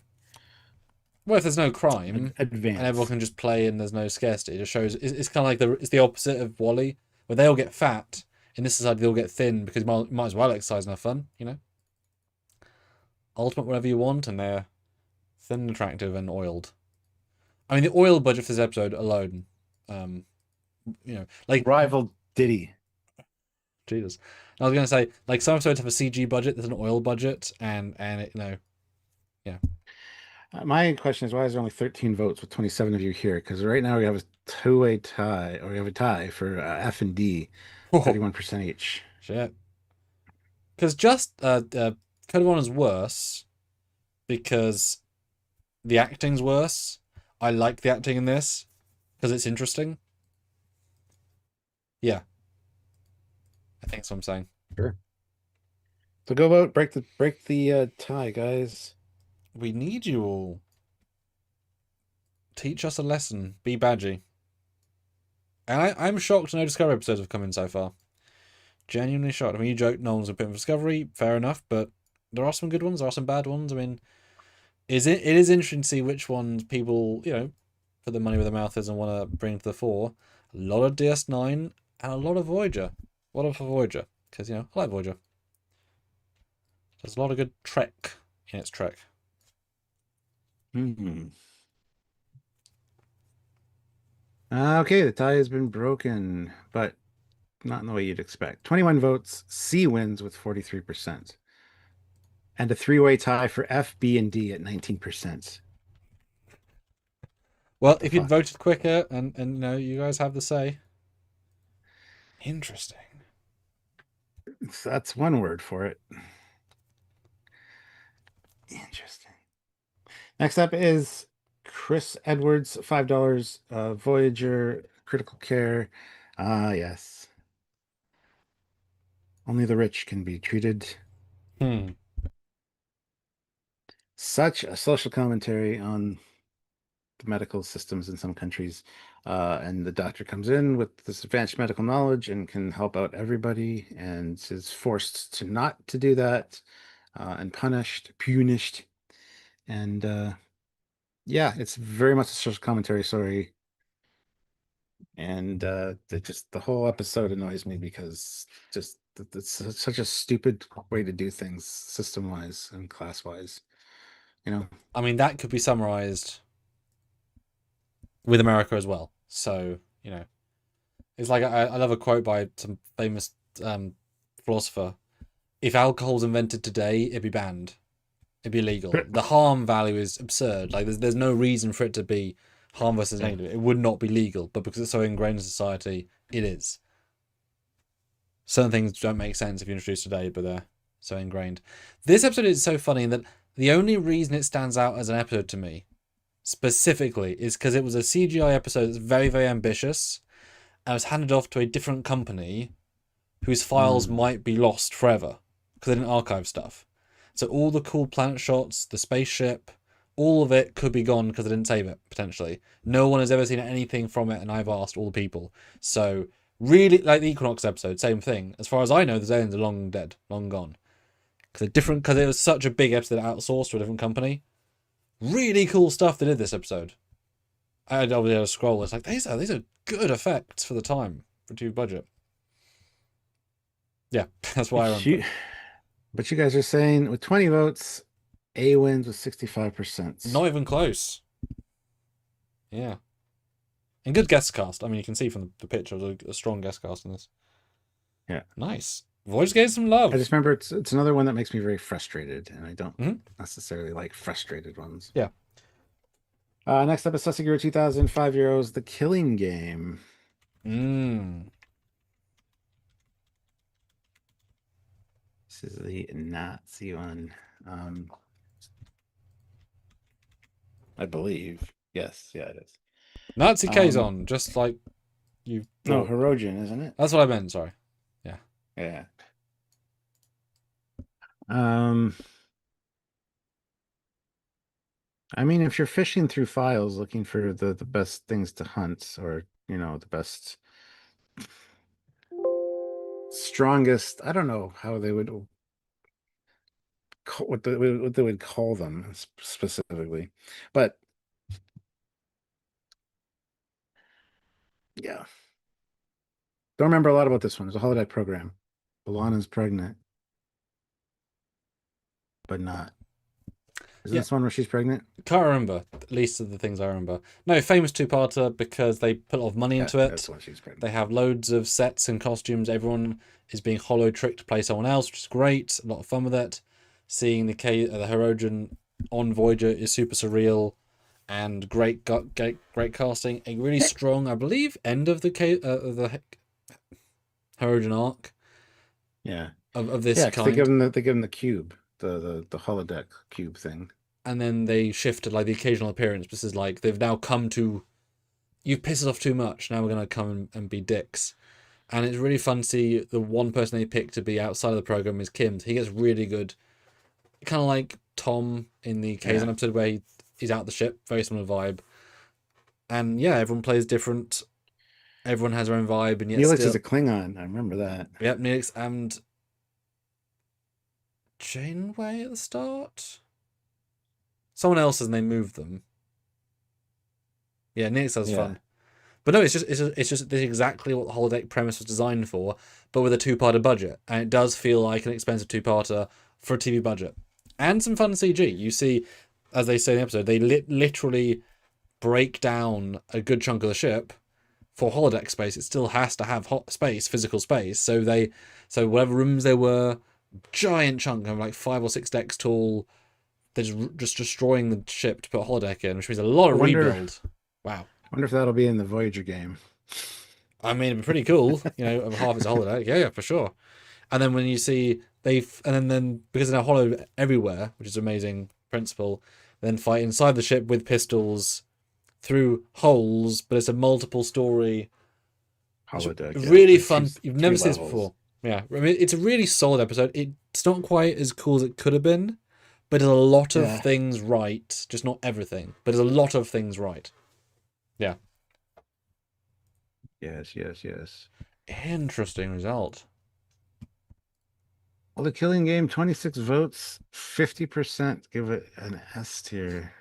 Well, if there's no crime and everyone advance. can just play and there's no scarcity, it just shows it's kind of like it's the opposite of Wally, where they all get fat. In this society, they all get thin because you might as well exercise and have fun, you know? Ultimate whatever you want, and they're thin and attractive and oiled. I mean, the oil budget for this episode alone, um, like, Rival Diddy. Jesus. I was going to say, like, some episodes have a CG budget, there's an oil budget, and it, yeah. My question is, why is there only 13 votes with 27 of you here? Because right now we have a two-way tie, or we have a tie for F and D, Whoa, 31% each. shit. Because just, Code of Honor is worse because the acting's worse. I like the acting in this because it's interesting. Yeah, I think that's what I'm saying. Sure. So go vote, break the tie, guys. We need you all. Teach us a lesson. Be badgy. And I'm shocked no Discovery episodes have come in so far. Genuinely shocked. I mean, you joked no one's a bit of Discovery, fair enough, but there are some good ones, there are some bad ones. I mean, it is interesting to see which ones people, put their money where their mouth is and want to bring to the fore. A lot of DS9 and a lot of Voyager. A lot of Voyager. Because, I like Voyager. There's a lot of good Trek in its Trek. Hmm. Okay, the tie has been broken, but not in the way you'd expect. 21 votes, C wins with 43%. And a three-way tie for F, B, and D at 19%. Well, What the if you'd fuck? voted quicker and you guys have the say. Interesting. That's one word for it. Interesting. Next up is Chris Edwards, $5, Voyager, Critical Care. Ah, yes. Only the rich can be treated. Hmm. Such a social commentary on the medical systems in some countries. And the doctor comes in with this advanced medical knowledge and can help out everybody and is forced to not to do that and punished. And yeah, it's very much a social commentary story. And the whole episode annoys me because just it's such a stupid way to do things system wise and class wise, you know. I mean, that could be summarized with America as well. So, it's like I love a quote by some famous philosopher. If alcohol's invented today, it'd be banned. It'd be illegal. The harm value is absurd. Like there's no reason for it to be harm versus Yeah. negative. It would not be legal, but because it's so ingrained in society, it is. Certain things don't make sense if you introduce today, but they're so ingrained. This episode is so funny that the only reason it stands out as an episode to me, specifically, is because it was a CGI episode that's very, very ambitious and was handed off to a different company whose files Mm. might be lost forever because they didn't archive stuff. So all the cool planet shots, the spaceship, all of it could be gone because they didn't save it, potentially. No one has ever seen anything from it, and I've asked all the people. So, really, like the Equinox episode, same thing. As far as I know, the aliens are long dead, long gone. Because it was such a big episode outsourced to a different company. Really cool stuff they did this episode. I was able to scroll. It's like these are good effects for the time for tube budget. Yeah, that's why I But remember you, it. but you guys are saying with 20 votes, A wins with 65%. Not even close. Yeah, and good guest cast. I mean, you can see from the picture, a strong guest cast in this. Yeah. Nice. Voyage gave some I love. just remember it's another one that makes me very frustrated, and I don't Mhm. necessarily like frustrated ones. Yeah. Next up is Sasaguro 2005 Euros, The Killing Game. Mm. This is the Nazi one. Um, I believe. Yes, yeah, it is. Nazi Um, Kazon, just like you no, thought. Hirogen, isn't it? That's what I meant, sorry. Yeah. Yeah. Um, I mean, if you're fishing through files looking for the best things to hunt, or the best, strongest, I don't know how they would what they would call them specifically, but yeah, don't remember a lot about this one. It's a holodeck program. Alana's pregnant, but not. Isn't Yeah. this one where she's pregnant? Can't remember. At least of the things I remember. No, famous two-parter because they put a lot of money Yeah, into that's it. the one she's pregnant. They have loads of sets and costumes. Everyone is being hollow tricked to play someone else, which is great. A lot of fun with it. Seeing the Hirogen on Voyager is super surreal and great casting. A really strong, I believe, end of the Hirogen arc Yeah, of this yeah, because they give kind. him the cube, the holodeck cube thing. And then they shifted like the occasional appearance. This is like they've now come to, you've pissed us off too much. Now we're going to come and be dicks. And it's really fun to see the one person they pick to be outside of the program is Kim. He gets really good, kind of like Tom in the Kazan Yeah, episode where he's out the ship, very similar vibe. And yeah, everyone plays different. Everyone has their own vibe, and yet Neelix is still, a Klingon. I remember that. yep, Neelix and Janeway at the start. Someone else, and they move them. Yeah, Neelix has Yeah, fun. But no, it's just this is exactly what the holodeck premise was designed for, but with a two-parter budget, and it does feel like an expensive two-parter for a TV budget, and some fun CG. You see, as they say in the episode, they literally break down a good chunk of the ship for holodeck space. It still has to have hot space, physical space. So whatever rooms there were, giant chunk of like 5 or 6 decks tall. They're just destroying the ship to put a holodeck in, which means a lot I of wonder. rebuild. Wow. Wonder if that'll be in the Voyager game. I mean, it'd be pretty cool, half it's a holodeck. Yeah, for sure. And then when you see and then because they're now hollow everywhere, which is an amazing principle, then fight inside the ship with pistols through holes, but it's a multiple story. Holodeck, yeah, Really like fun. You've never two seen this levels. before. Yeah, I mean, it's a really solid episode. It's not quite as cool as it could have been, but there's a lot of Yeah. things right. Just not everything, but there's a lot of things right. Yeah. Yes, yes, yes. Interesting result. Well, the Killing Game, 26 votes, 50% give it an S tier.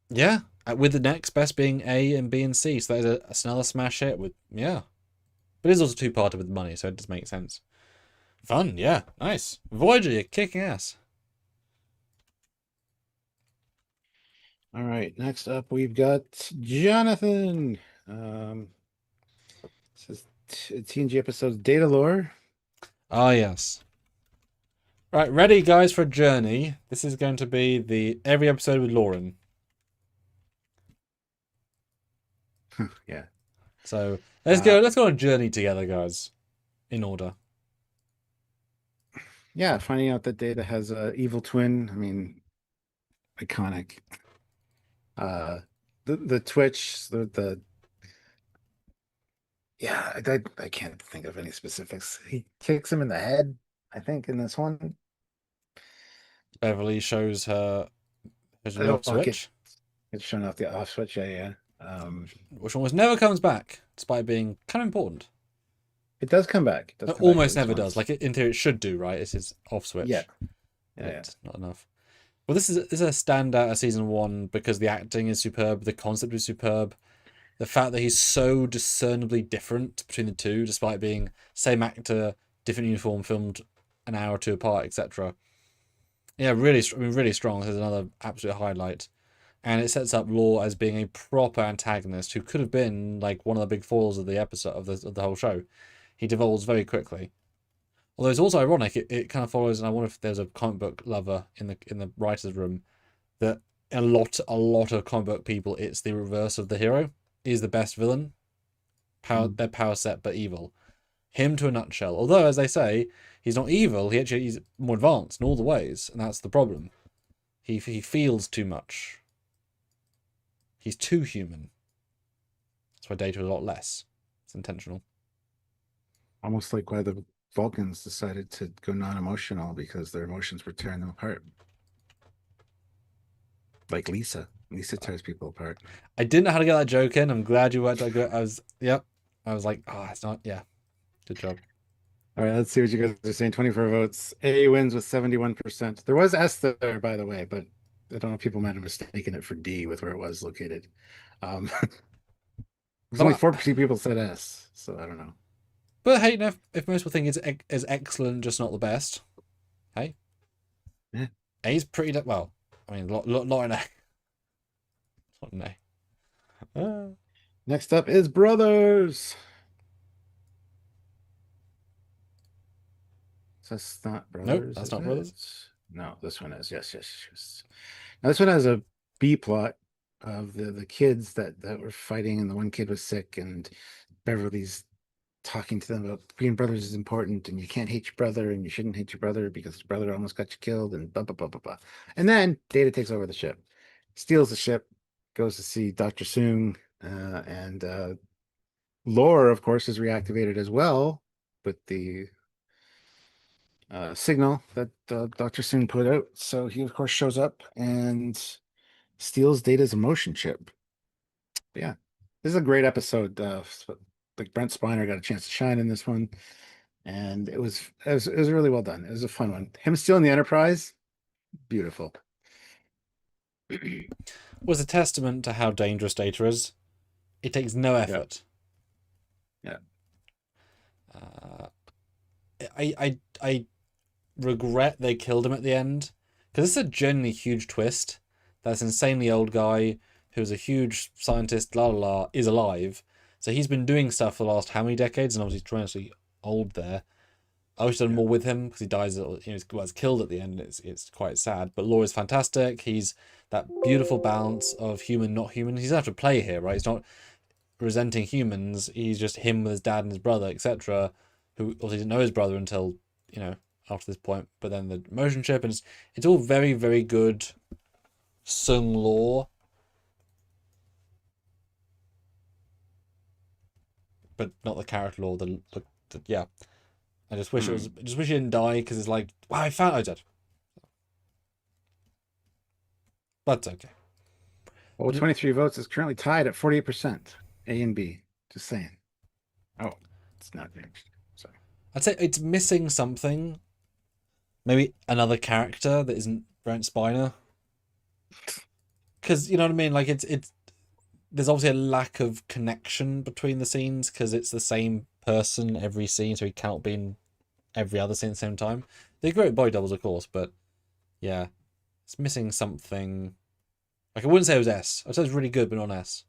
Yeah, with the next best being A and B and C. So that's another smash hit with, yeah. But it's also two-parter with money, so it does make sense. Fun, yeah, nice. Voyager, you're kicking ass. All right, next up we've got Jonathan. This is TNG episode Data Lore. Ah, yes. Right, ready, guys, for a journey. This is going to be the every episode with Lauren. Yeah. So let's Uh, go. Let's go on a journey together, guys. In order. yeah, finding out that Data has a evil twin. I mean, iconic. Uh, the Twitch, the yeah, I can't think of any specifics. He kicks him in the head, I think, in this one. Beverly shows her the It'll off get switch, it's shown off the off switch. Yeah, yeah. which almost never comes back, despite being kind of important. It does come back. It does It come back at almost least never does. once. Like in theory, it should do, right? It's his off Yeah, switch, yeah, yeah. but not enough. Well, this is a standout of season one because the acting is superb, the concept is superb, the fact that he's so discernibly different between the two, despite being same actor, different uniform, filmed an hour or two apart, etc. Yeah, really, I mean, really strong. This is another absolute highlight, and it sets up Law as being a proper antagonist who could have been like one of the big foils of the episode of the whole show. He devolves very quickly. Although it's also ironic, it kind of follows, and I wonder if there's a comic book lover in the writers' room that a lot of comic book people, it's the reverse of the hero. He's the best villain. Mm. They're power set but evil. Him to a nutshell. Although, as they say, he's not evil. He's more advanced in all the ways, and that's the problem. He feels too much. He's too human. That's why Data is a lot less. It's intentional. Almost like why the Vulcans decided to go non-emotional because their emotions were tearing them apart. Like Lisa. Lisa tears people apart. I didn't know how to get that joke in. I'm glad you worked out good. Yep. I was like, oh, it's not. Yeah, good job. All right, let's see what you guys are saying. 24 votes. A wins with 71%. There was S there, by the way, but I don't know if people might have mistaken it for D with where it was located. There's only But 4% people said S, so I don't know. hey, you know, if most people think it's excellent, just not the best. Hey, Yeah. A's pretty well. I mean, lot in A. Not in A. Next up is Brothers. That's not Nope, Brothers, that's is not Brothers. it? No, this one is. Yes, yes, yes. Now, this one has a B plot of the kids that were fighting, and the one kid was sick, and Beverly's talking to them about being brothers is important, and you can't hate your brother, and you shouldn't hate your brother because his brother almost got you killed, and blah blah blah blah blah. And then Data takes over the ship, steals the ship, goes to see Dr. Soong, and Lore, of course, is reactivated as well with the signal that Dr. Soong put out. So he, of course, shows up and steals Data's emotion chip. But yeah, this is a great episode. Like Brent Spiner got a chance to shine in this one, and it was really well done. It was a fun one. Him stealing the Enterprise, beautiful. Was a testament to how dangerous Data is. It takes no Yeah, effort. yeah. Uh, I regret they killed him at the end because it's a genuinely huge twist. That's insanely old guy who's a huge scientist, la la la, is alive. So he's been doing stuff for the last how many decades, and obviously tremendously old there. I wish I'd done more with him because he dies. Was killed at the end. It's quite sad. But Law is fantastic. He's that beautiful balance of human, not human. He's not have to play here, right? He's not resenting humans. He's just him with his dad and his brother, etc. Who obviously didn't know his brother until after this point. But then the motion chip, and it's all very very good. Sung Law, but not the character Law. Yeah. I just wish it was. Just wish he didn't die because it's like, wow, I found I did. But okay. Well, 23 votes is currently tied at 48%. A and B. Just saying. Oh, it's not finished. Sorry. I'd say it's missing something. Maybe another character that isn't Brent Spiner. Because you know what I mean. Like it's there's obviously a lack of connection between the scenes because it's the same person every scene, so he cannot be in every other scene at the same time. They're great body doubles, of course, but yeah, it's missing something. Like I wouldn't say it was S. I'd say it's really good, but not S.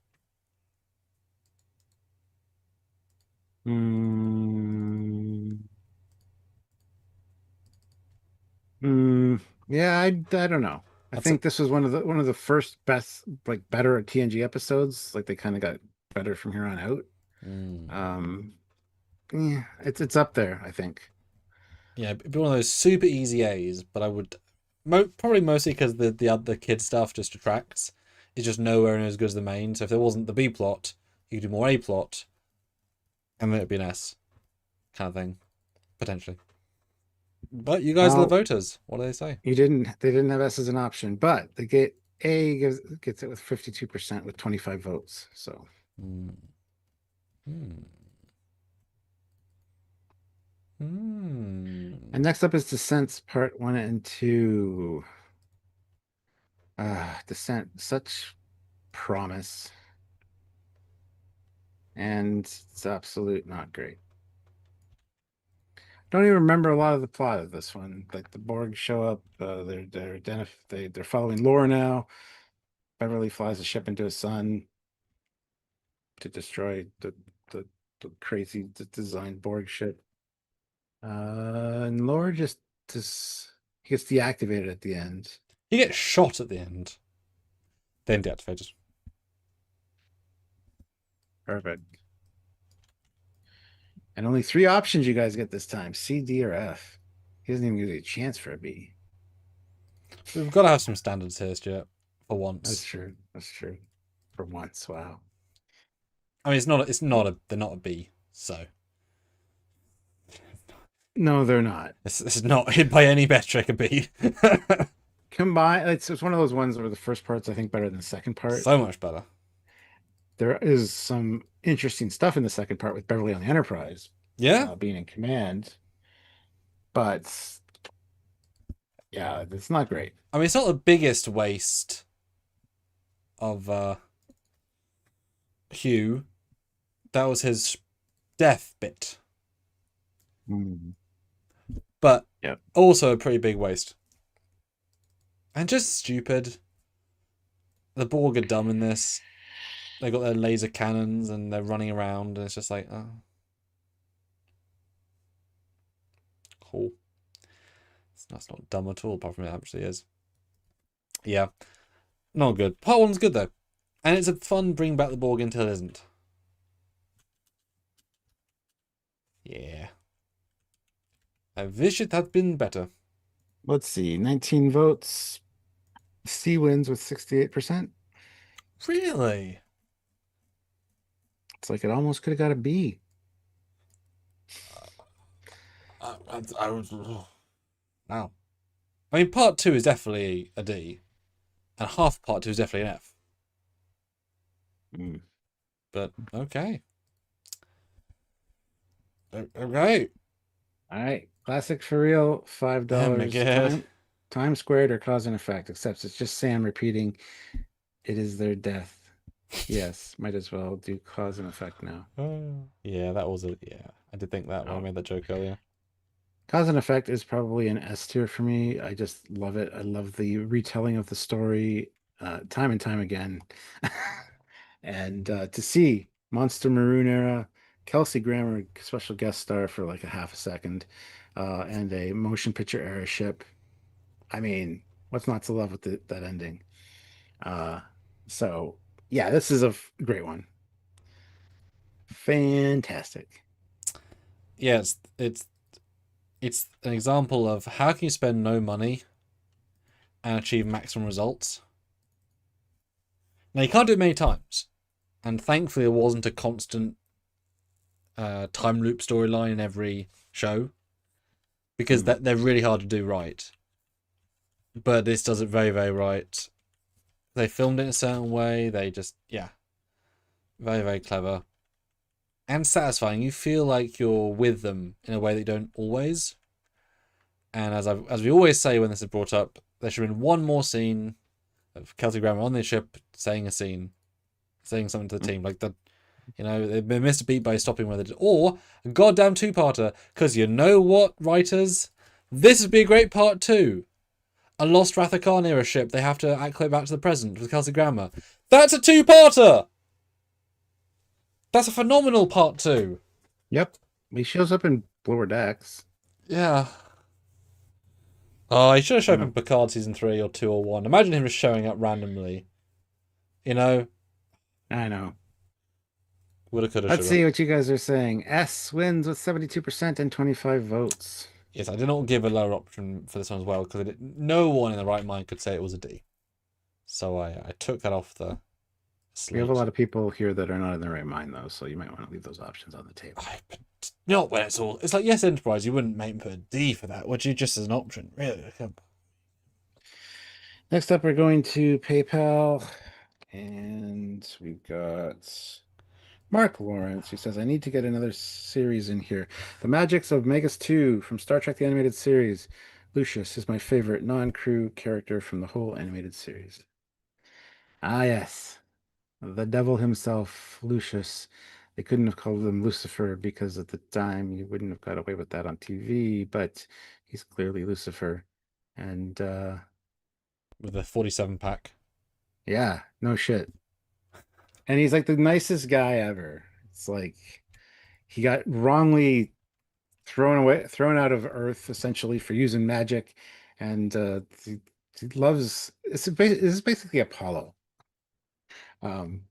Mm, yeah, I don't know. I That's a, think this was one of the first best, like better TNG episodes. Like they kind of got better from here on out. mm, Um, yeah, it's up there, I think. yeah, it'd be one of those super easy A's, but I would probably mostly because the other kid stuff just detracts. It's just nowhere near as good as the main. So if there wasn't the B plot, you could do more A plot, and then it'd be an S kind of thing potentially. But you guys are the Well, voters. What do they say? they didn't have S as an option, but they get A gets it with 52% with 25 votes. So, Hmm. Hmm. Hmm. and next up is Descents Part 1 and 2. Descent, such promise, and it's absolute not great. Don't even remember a lot of the plot of this one. Like the Borg show up, they're following Laura now. Beverly flies a ship into a sun to destroy the, the crazy designed Borg ship. And Laura just gets deactivated at the end. He gets shot at the end. then deactivated. Perfect. And only three options you guys get this time: C, D, or F. He doesn't even give you a chance for a B. We've got to have some standards here, Stuart, for That's once. true. That's true. For once, wow. I mean, it's not. It's not a. They're not a B. So No, they're not. this is not hit by any metric a B. Combine. It's one of those ones where the first part's I think better than the second part. So much better. There is some interesting stuff in the second part with Beverly on the Enterprise Yeah. being in command, but yeah, it's not great. I mean, it's not the biggest waste of Hugh. That was his death bit, Mm. but Yep. also a pretty big waste. And just stupid. The Borg are dumb in this. They got their laser cannons and they're running around, and it's just like, oh, cool. That's not dumb at all, apart from it actually is. Yeah, not good. Part one's good though, and it's a fun bring back the Borg until it isn't. Yeah, I wish it had been better. Let's see, 19 votes. C wins with 68%. Really? It's like it almost could have got a B. I was. Wow. I mean, part two is definitely a D, and half part two is definitely an F. Mm. But okay. Okay. All right, classic for real, $5. Time squared or cause and effect, except it's just Sam repeating, "It is their death." Yes, might as well do cause and effect now. Yeah, that was a yeah. I did think that when I made that joke earlier. Cause and effect is probably an S tier for me. I just love it. I love the retelling of the story time and time again. And to see Monster Maroon era, Kelsey Grammer special guest star for like a half a second, and a motion picture era ship. I mean, what's not to love with that ending? Uh, so yeah, this is a great one. Fantastic. Yeah, it's an example of how can you spend no money and achieve maximum results. Now you can't do it many times, and thankfully there wasn't a constant time loop storyline in every show because they're really hard to do right. But this does it very, very right. They filmed it in a certain way. They just, yeah, very, very clever and satisfying. You feel like you're with them in a way that you don't always. And as we always say when this is brought up, there should have been one more scene of Kelsey Grammer on the ship saying something to the team like that. You know, they missed a beat by stopping where they did, or a goddamn two-parter. Because you know what, writers, this would be a great part two. A lost Rathacon era ship. They have to activate back to the present with Kelsey Grammer. That's a two-parter. That's a phenomenal part two. Yep. He shows up in Lower Decks. Yeah. Oh, he should have shown Yeah. up in Picard season 3 or 2 or 1. Imagine him just showing up randomly. You know? I know. Woulda, coulda, Let's shoulda. see what you guys are saying. S wins with 72% and 25 votes. Yes, I did not give a lower option for this one as well because no one in the right mind could say it was a D. So I took that off the slate. We have a lot of people here that are not in the right mind, though, so you might want to leave those options on the table. Not when it's all. It's like, yes, Enterprise, you wouldn't make put a D for that, would you? Just as an option, really? Next up, we're going to PayPal, and we've got Mark Lawrence, who says, I need to get another series in here. The Magics of Megas 2 from Star Trek the Animated Series. Lucius is my favorite non-crew character from the whole animated series. Ah, yes. The devil himself, Lucius. They couldn't have called him Lucifer because at the time you wouldn't have got away with that on TV, but he's clearly Lucifer. And With a 47 pack. yeah, no shit. And he's like the nicest guy ever. It's like he got wrongly thrown out of Earth essentially for using magic, and he loves. This is basically Apollo. um,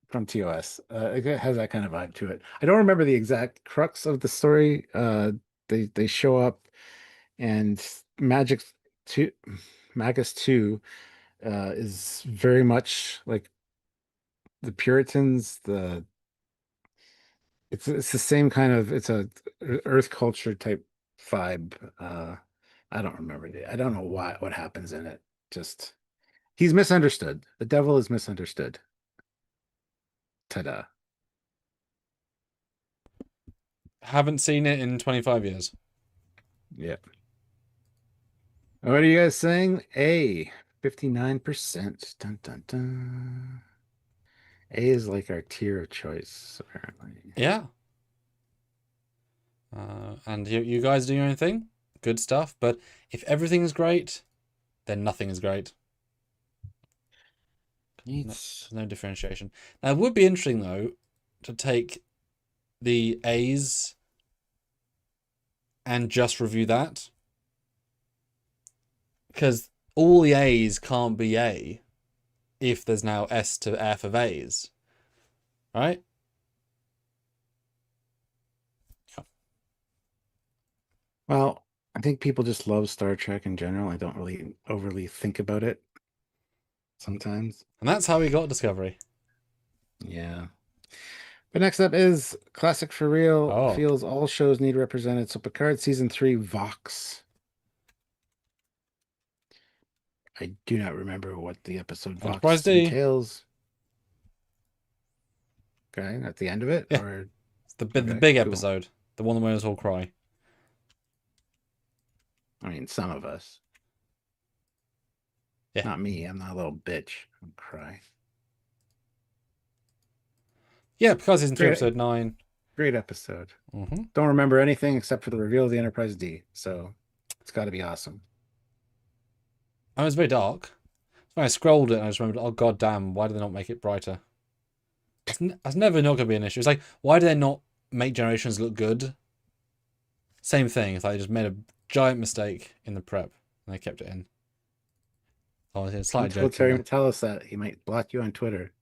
from TOS. It has that kind of vibe to it. I don't remember the exact crux of the story. They show up and Magic 2, Magus 2 is very much like the Puritans. It's the same kind of it's a Earth culture type vibe. I don't remember I don't know what happens in it. Just he's misunderstood. The devil is misunderstood. Ta-da. Haven't seen it in 25 years. Yeah. What are you guys saying? A, 59%. Dun dun dun. A is like our tier of choice, apparently. Yeah. And you guys do your own thing. Good stuff. But if everything's great, then nothing is great. Neat. There's no differentiation. Now, it would be interesting, though, to take the A's and just review that. Because all the A's can't be A if there's now S to F of A's. Right? Well, I think people just love Star Trek in general. I don't really overly think about it sometimes. And that's how we got Discovery. Yeah. But next up is Classic for Real. Oh. Feels all shows need represented. So Picard Season 3 Vox. I do not remember what the episode Enterprise Vox D. entails. Okay, at the end of it? Yeah. Or It's the okay, big cool. episode. The one that made us all cry. I mean, some of us. Yeah. Not me. I'm not a little bitch. I'll cry. Yeah, because it's in Great, episode 9. great episode. Mm-hmm. Don't remember anything except for the reveal of the Enterprise D. So it's got to be awesome. And it was very dark. When I scrolled it, and I just remembered, oh god damn, why did they not make it brighter? That's never not going to be an issue. It's like, why do they not make Generations look good? Same thing. It's like they just made a giant mistake in the prep, and they kept it in. Oh, it's slightly Don't tell joking. tell us that. He might block you on Twitter.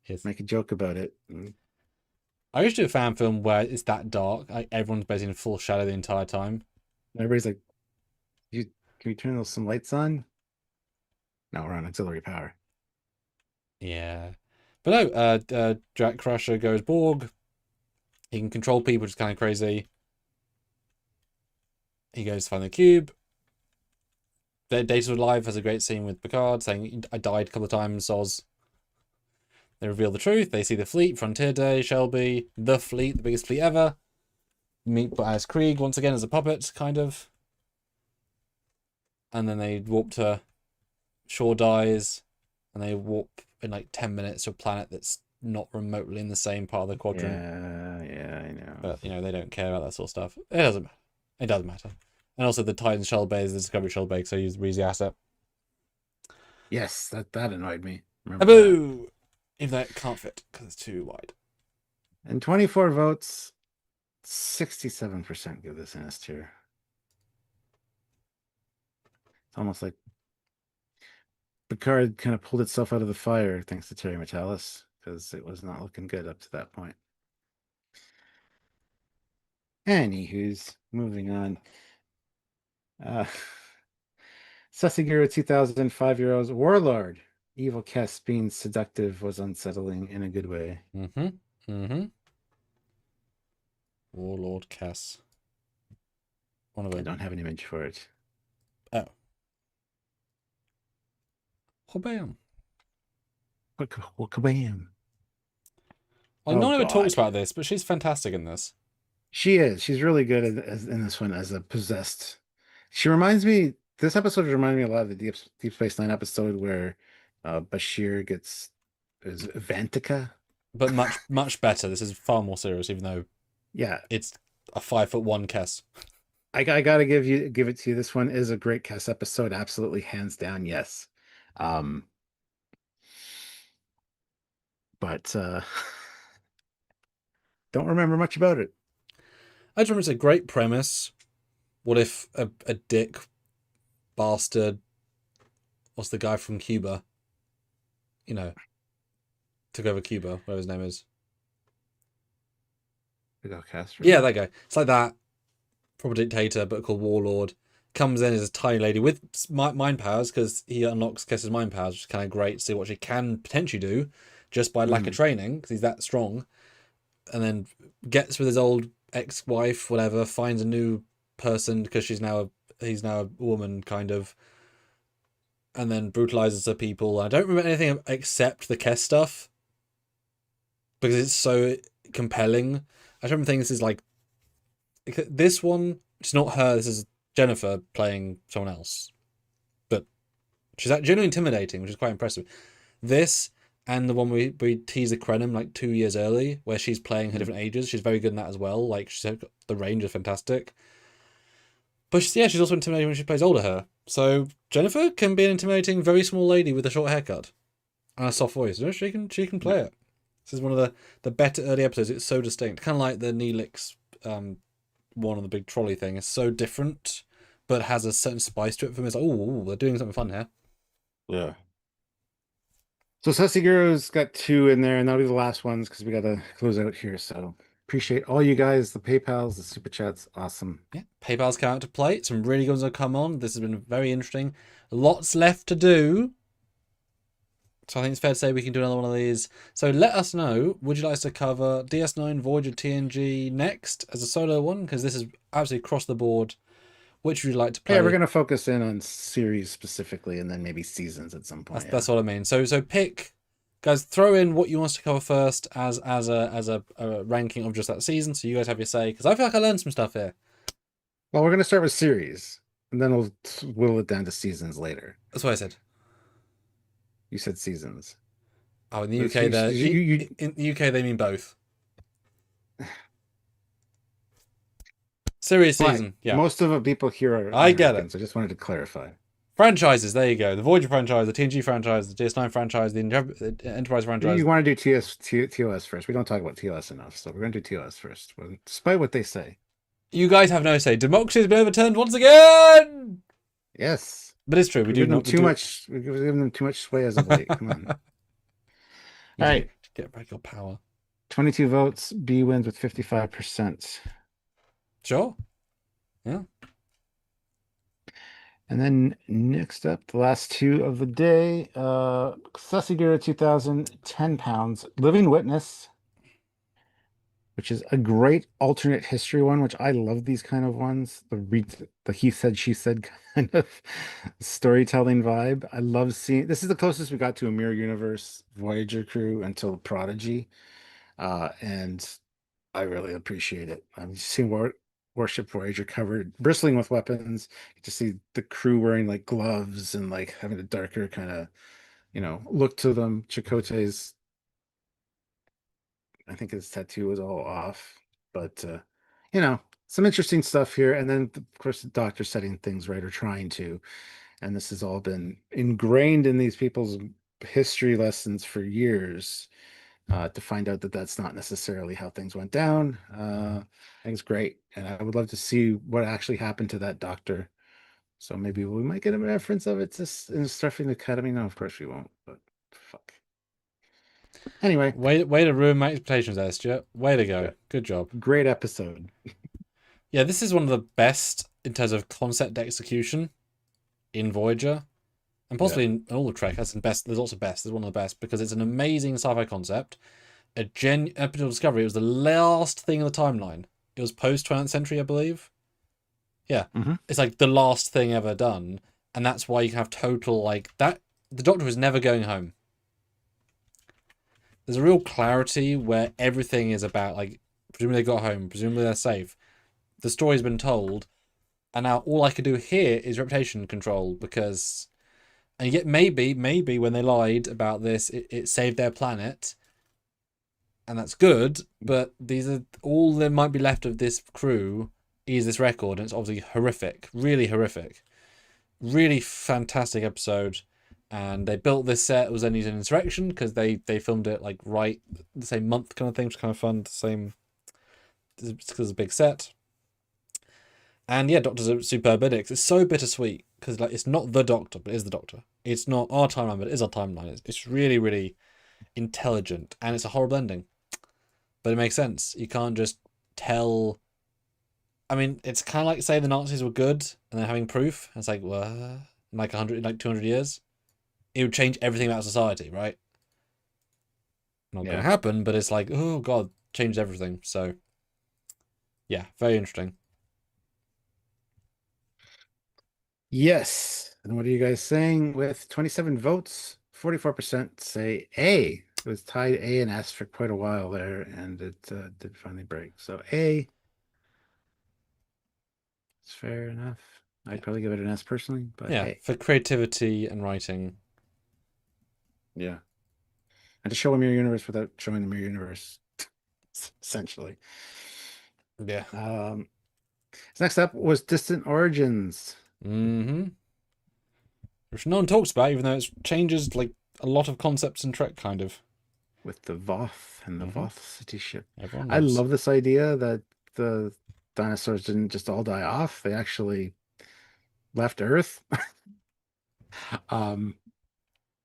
Yes. Make a joke about it. I used to do a fan film where it's that dark. Like, everyone's basically in full shadow the entire time. Everybody's like, can we turn some lights on? No, we're on auxiliary power. Yeah. But no, Jack Crusher goes Borg. He can control people, which is kind of crazy. He goes to find the cube. Data Live has a great scene with Picard saying, I died a couple of times, Soz. They reveal the truth. They see the fleet, Frontier Day, Shelby, the fleet, the biggest fleet ever. Meet as Krieg once again as a puppet, kind of. And then they warp to Shaw dies, and they warp in like 10 minutes to a planet that's not remotely in the same part of the quadrant. Yeah, I know. But, they don't care about that sort of stuff. It doesn't matter. It doesn't matter. And also the Titan shell bay is the Discovery shell bay, so use the Reezy asset. Yes, that annoyed me. Aboo! If that can't fit, because it's too wide. And 24 votes, 67% give this an S tier. It's almost like Picard kind of pulled itself out of the fire thanks to Terry Metalis, because it was not looking good up to that point. Anywho's moving on. Sasaguro 2005 Warlord. Evil Kess being seductive was unsettling in a good way. Warlord Cass. I don't have an image for it. Oh. Kabam. Kabam. Well, no one ever talks about this, but she's fantastic in this. She is. She's really good in this one as a possessed. She reminds me. This episode reminded me a lot of the Deep Space Nine episode where Bashir is Vantika. But much better. This is far more serious, even though it's a 5'1" Kess. I gotta give it to you. This one is a great Kess episode, absolutely, hands down, yes. But don't remember much about it. I just remember it's a great premise. What if a dick bastard, what's the guy from Cuba? took over Cuba, whatever his name is. Fidel Castro. Yeah, there you go. It's like that. Proper dictator, but called warlord. Comes in as a tiny lady with mind powers because he unlocks Kessa's mind powers, which is kind of great to see what she can potentially do just by lack of training because he's that strong. And then gets with his old ex-wife, whatever, finds a new person because he's now a woman, kind of, and then brutalizes her people. I don't remember anything except the Kess stuff because it's so compelling. I just remember thinking this is like this one. It's not her. This is Jennifer playing someone else, but she's genuinely intimidating, which is quite impressive. This and the one we teased the Krenim like 2 years early, where she's playing her different ages. She's very good in that as well. Like the range is fantastic. But she's also intimidating when she plays older her. So Jennifer can be an intimidating, very small lady with a short haircut and a soft voice. She can play it. This is one of the better early episodes. It's so distinct, kind of like the Neelix one on the big trolley thing. It's so different, but has a certain spice to it for me. It's like, oh, they're doing something fun here. Yeah. So Sasiguro's got 2 in there, and that'll be the last ones because we got to close out here. So appreciate all you guys, the PayPals, the super chats, awesome. Yeah, PayPal's come out to play. Some really good ones have come on. This has been very interesting. Lots left to do. So I think it's fair to say we can do another one of these. So let us know, would you like us to cover DS9 Voyager TNG next as a solo one? Because this is absolutely across the board. Which would you like to play? Yeah, we're going to focus in on series specifically and then maybe seasons at some point. That's what I mean. So pick, guys, throw in what you want us to cover first as a ranking of just that season. So you guys have your say, because I feel like I learned some stuff here. Well, we're going to start with series, and then we'll whittle it down to seasons later. That's what I said. You said seasons. Oh, in the UK, in the UK they mean both. Series season, yeah. Most of the people here are I get it. So I just wanted to clarify. Franchises, there you go. The Voyager franchise, the TNG franchise, the DS9 franchise, the Enterprise franchise. You want to do TOS first. We don't talk about TOS enough, so we're going to do TOS first, despite what they say. You guys have no say. Democracy has been overturned once again! Yes. But it's true. We do them too much. We're giving them too much sway as of late. Come on. All right. Get back your power. 22 votes. B wins with 55%. Sure. Yeah. And then next up, the last 2 of the day, Sasagura 2000, 10 pounds. Living Witness, which is a great alternate history one, which I love these kind of ones. The he said, she said kind of storytelling vibe. I love seeing, this is the closest we got to a mirror universe Voyager crew until Prodigy. And I really appreciate it. I've seen Warship Voyager covered, bristling with weapons. You just see the crew wearing like gloves and like having a darker kind of, look to them. Chakotay's, I think his tattoo was all off, but some interesting stuff here. And then of course the Doctor setting things right, or trying to. And this has all been ingrained in these people's history lessons for years. To find out that that's not necessarily how things went down. I think it's great. And I would love to see what actually happened to that doctor. So maybe we might get a reference of it in Starfleet Academy. No, of course we won't, but fuck. Anyway. Way to ruin my expectations there, Stuart. Way to go. Yeah. Good job. Great episode. Yeah, this is one of the best in terms of concept execution in Voyager. And possibly in all of Trek, that's the best. There's lots of best. There's one of the best because it's an amazing sci-fi concept. Episode Discovery. It was the last thing in the timeline. It was post 20th century, I believe. Yeah, It's like the last thing ever done, and that's why you can have total like that. The Doctor was never going home. There's a real clarity where everything is about like presumably they got home, presumably they're safe. The story's been told, and now all I could do here is reputation control because. And yet maybe when they lied about this, it saved their planet. And that's good, but these are all there might be left of this crew is this record, and it's obviously horrific. Really horrific. Really fantastic episode. And they built this set, it was only an insurrection, because they filmed it like right the same month kind of thing, which is kind of fun. The same because it's a big set. And yeah, Doctor's a superb edit. It's so bittersweet because like it's not the Doctor, but it is the Doctor. It's not our timeline, but it is our timeline. It's really, really intelligent, and it's a horrible ending. But it makes sense. You can't just tell. I mean, it's kind of like saying the Nazis were good and then having proof. It's like, what? In like 100, like 200 years, it would change everything about society, right? Not going Yeah. to happen, but it's like, oh god, changed everything. So, yeah, very interesting. Yes. And what are you guys saying? With 27 votes, 44% say A. It was tied A and S for quite a while there, and it did finally break. So A, it's fair enough. Yeah, I'd probably give it an S personally, but yeah, hey, for creativity and writing. yeah. And to show a mirror universe without showing the mirror universe, essentially. Yeah. So next up was Distant Origins Mm-hmm. Which no one talks about, even though it changes like a lot of concepts in Trek, kind of. with the Voth and the Mm-hmm. Voth city ship. Everyone I loves. love this idea that the dinosaurs didn't just all die off, they actually left Earth. Um,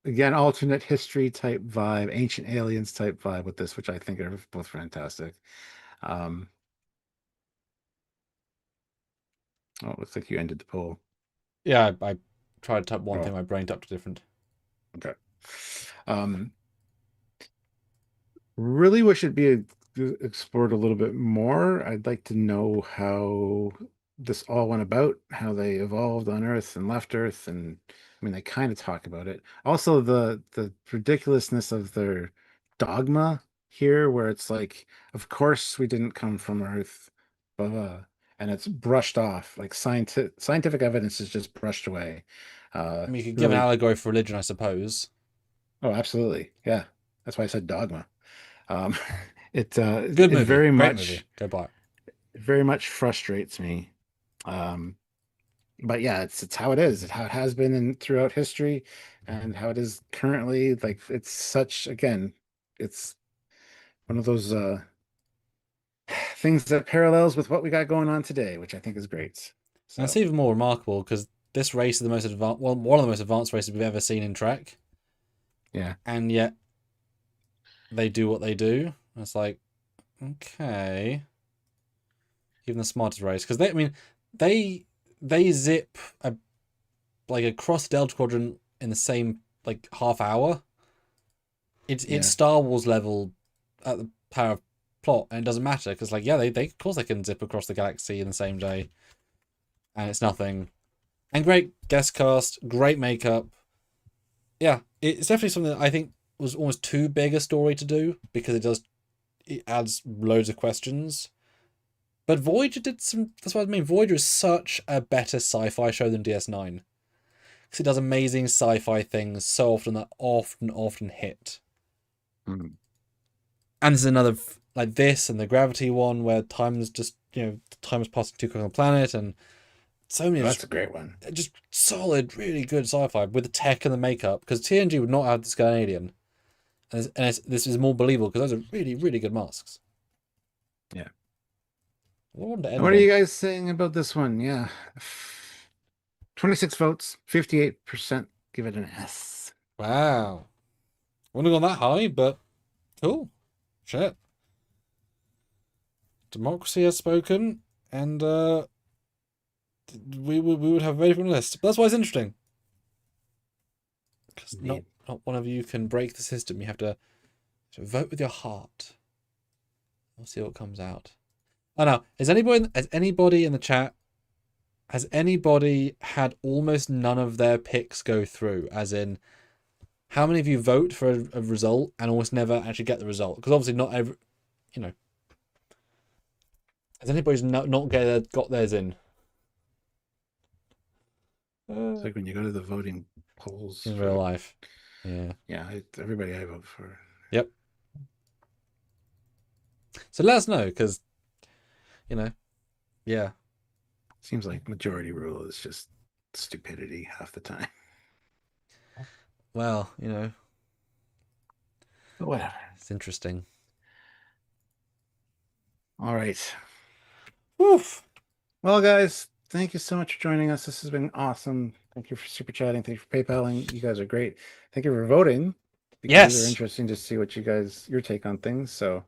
again, alternate history type vibe, ancient aliens type vibe with this, which I think are both fantastic. Um, oh, it looks like you ended the poll. Yeah, I tried to type one Oh, thing, my brain typed a different. okay. Um, really wish it'd be explored a little bit more. I'd like to know how this all went about, how they evolved on Earth and left Earth, and I mean they kind of talk about it. Also, the ridiculousness of their dogma here, where it's like, of course we didn't come from Earth, blah, blah, and it's brushed off. Like scientific evidence is just brushed away. I mean, you could give an Really, allegory for religion, I suppose. oh, absolutely, yeah. That's why I said dogma. Um, it Good it movie, great movie. Go buy it. very much frustrates me. Um, but yeah, it's how it is. It's how it has been in throughout history, and how it is currently. Like it's such again, it's one of those things that parallels with what we got going on today, which I think is great. And it's So even more remarkable because this race is the most advanced, well, one of the most advanced races we've ever seen in Trek, yeah, and yet they do what they do. And it's like, okay, even the smartest race, because they, I mean, they they zip like across Delta Quadrant in the same like half hour. It's yeah, Star Wars level at the power of plot, and it doesn't matter because like yeah, they of course they can zip across the galaxy in the same day, and it's nothing. And great guest cast, great makeup. Yeah, it's definitely something that I think was almost too big a story to do because it adds loads of questions. But Voyager did some. That's what I mean. Voyager is such a better sci-fi show than DS9 because it does amazing sci-fi things so often that often hit. mm. And there's another like this and the gravity one where time's just time is passing too quick on the planet and so many Oh, that's a great one. just solid, really good sci-fi with the tech and the makeup because TNG would not have this guy alien, this is more believable because those are really really good masks. Yeah. What one to And end what are on? you guys saying about this one? Yeah, 26 votes, 58% give it an S. Wow, wouldn't have gone that high, but cool. Shit, democracy has spoken, and we would have a very different list. But that's why it's interesting because Indeed. not one of you can break the system. You have to vote with your heart. We'll see what comes out. Oh no, has anybody in the chat has anybody had almost none of their picks go through? As in, how many of you vote for a result and almost never actually get the result? Because obviously not every, you know, has anybody's not got theirs It's like when you go to the voting polls in real for, life? Yeah. yeah, everybody I vote for. Yep. So let us know because yeah. Seems like majority rule is just stupidity half the time. Well, But whatever. it's interesting. All right. Woof. Well, guys, thank you so much for joining us. This has been awesome. Thank you for super chatting. Thank you for PayPaling. You guys are great. Thank you for voting. because these are Yes. interesting to see what your take on things. So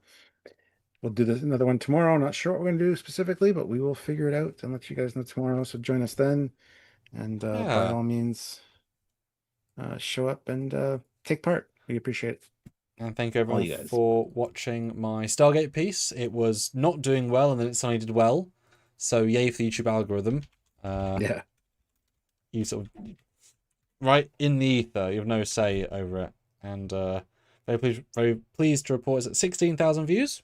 we'll do this another one tomorrow. Not sure what we're gonna do specifically, but we will figure it out and let you guys know tomorrow. So join us then, and by Yeah. all means, show up and take part. We appreciate it. And thank you All everyone you guys. for watching my Stargate piece. It was not doing well, and then it suddenly did well. So yay for the YouTube algorithm. Uh, Yeah. you sort of right in the ether. You have no say over it. And very pleased to report it's at 16,000 views,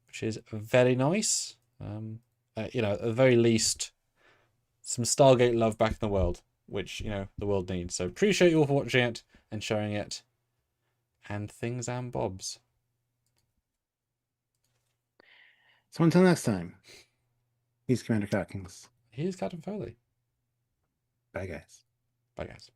which is very nice. At the very least, some Stargate love back in the world, which the world needs. So appreciate you all for watching it and sharing it, and things and bobs. So until next time, he's Commander Cockings. Here's Captain Foley. Bye, guys. Bye, guys.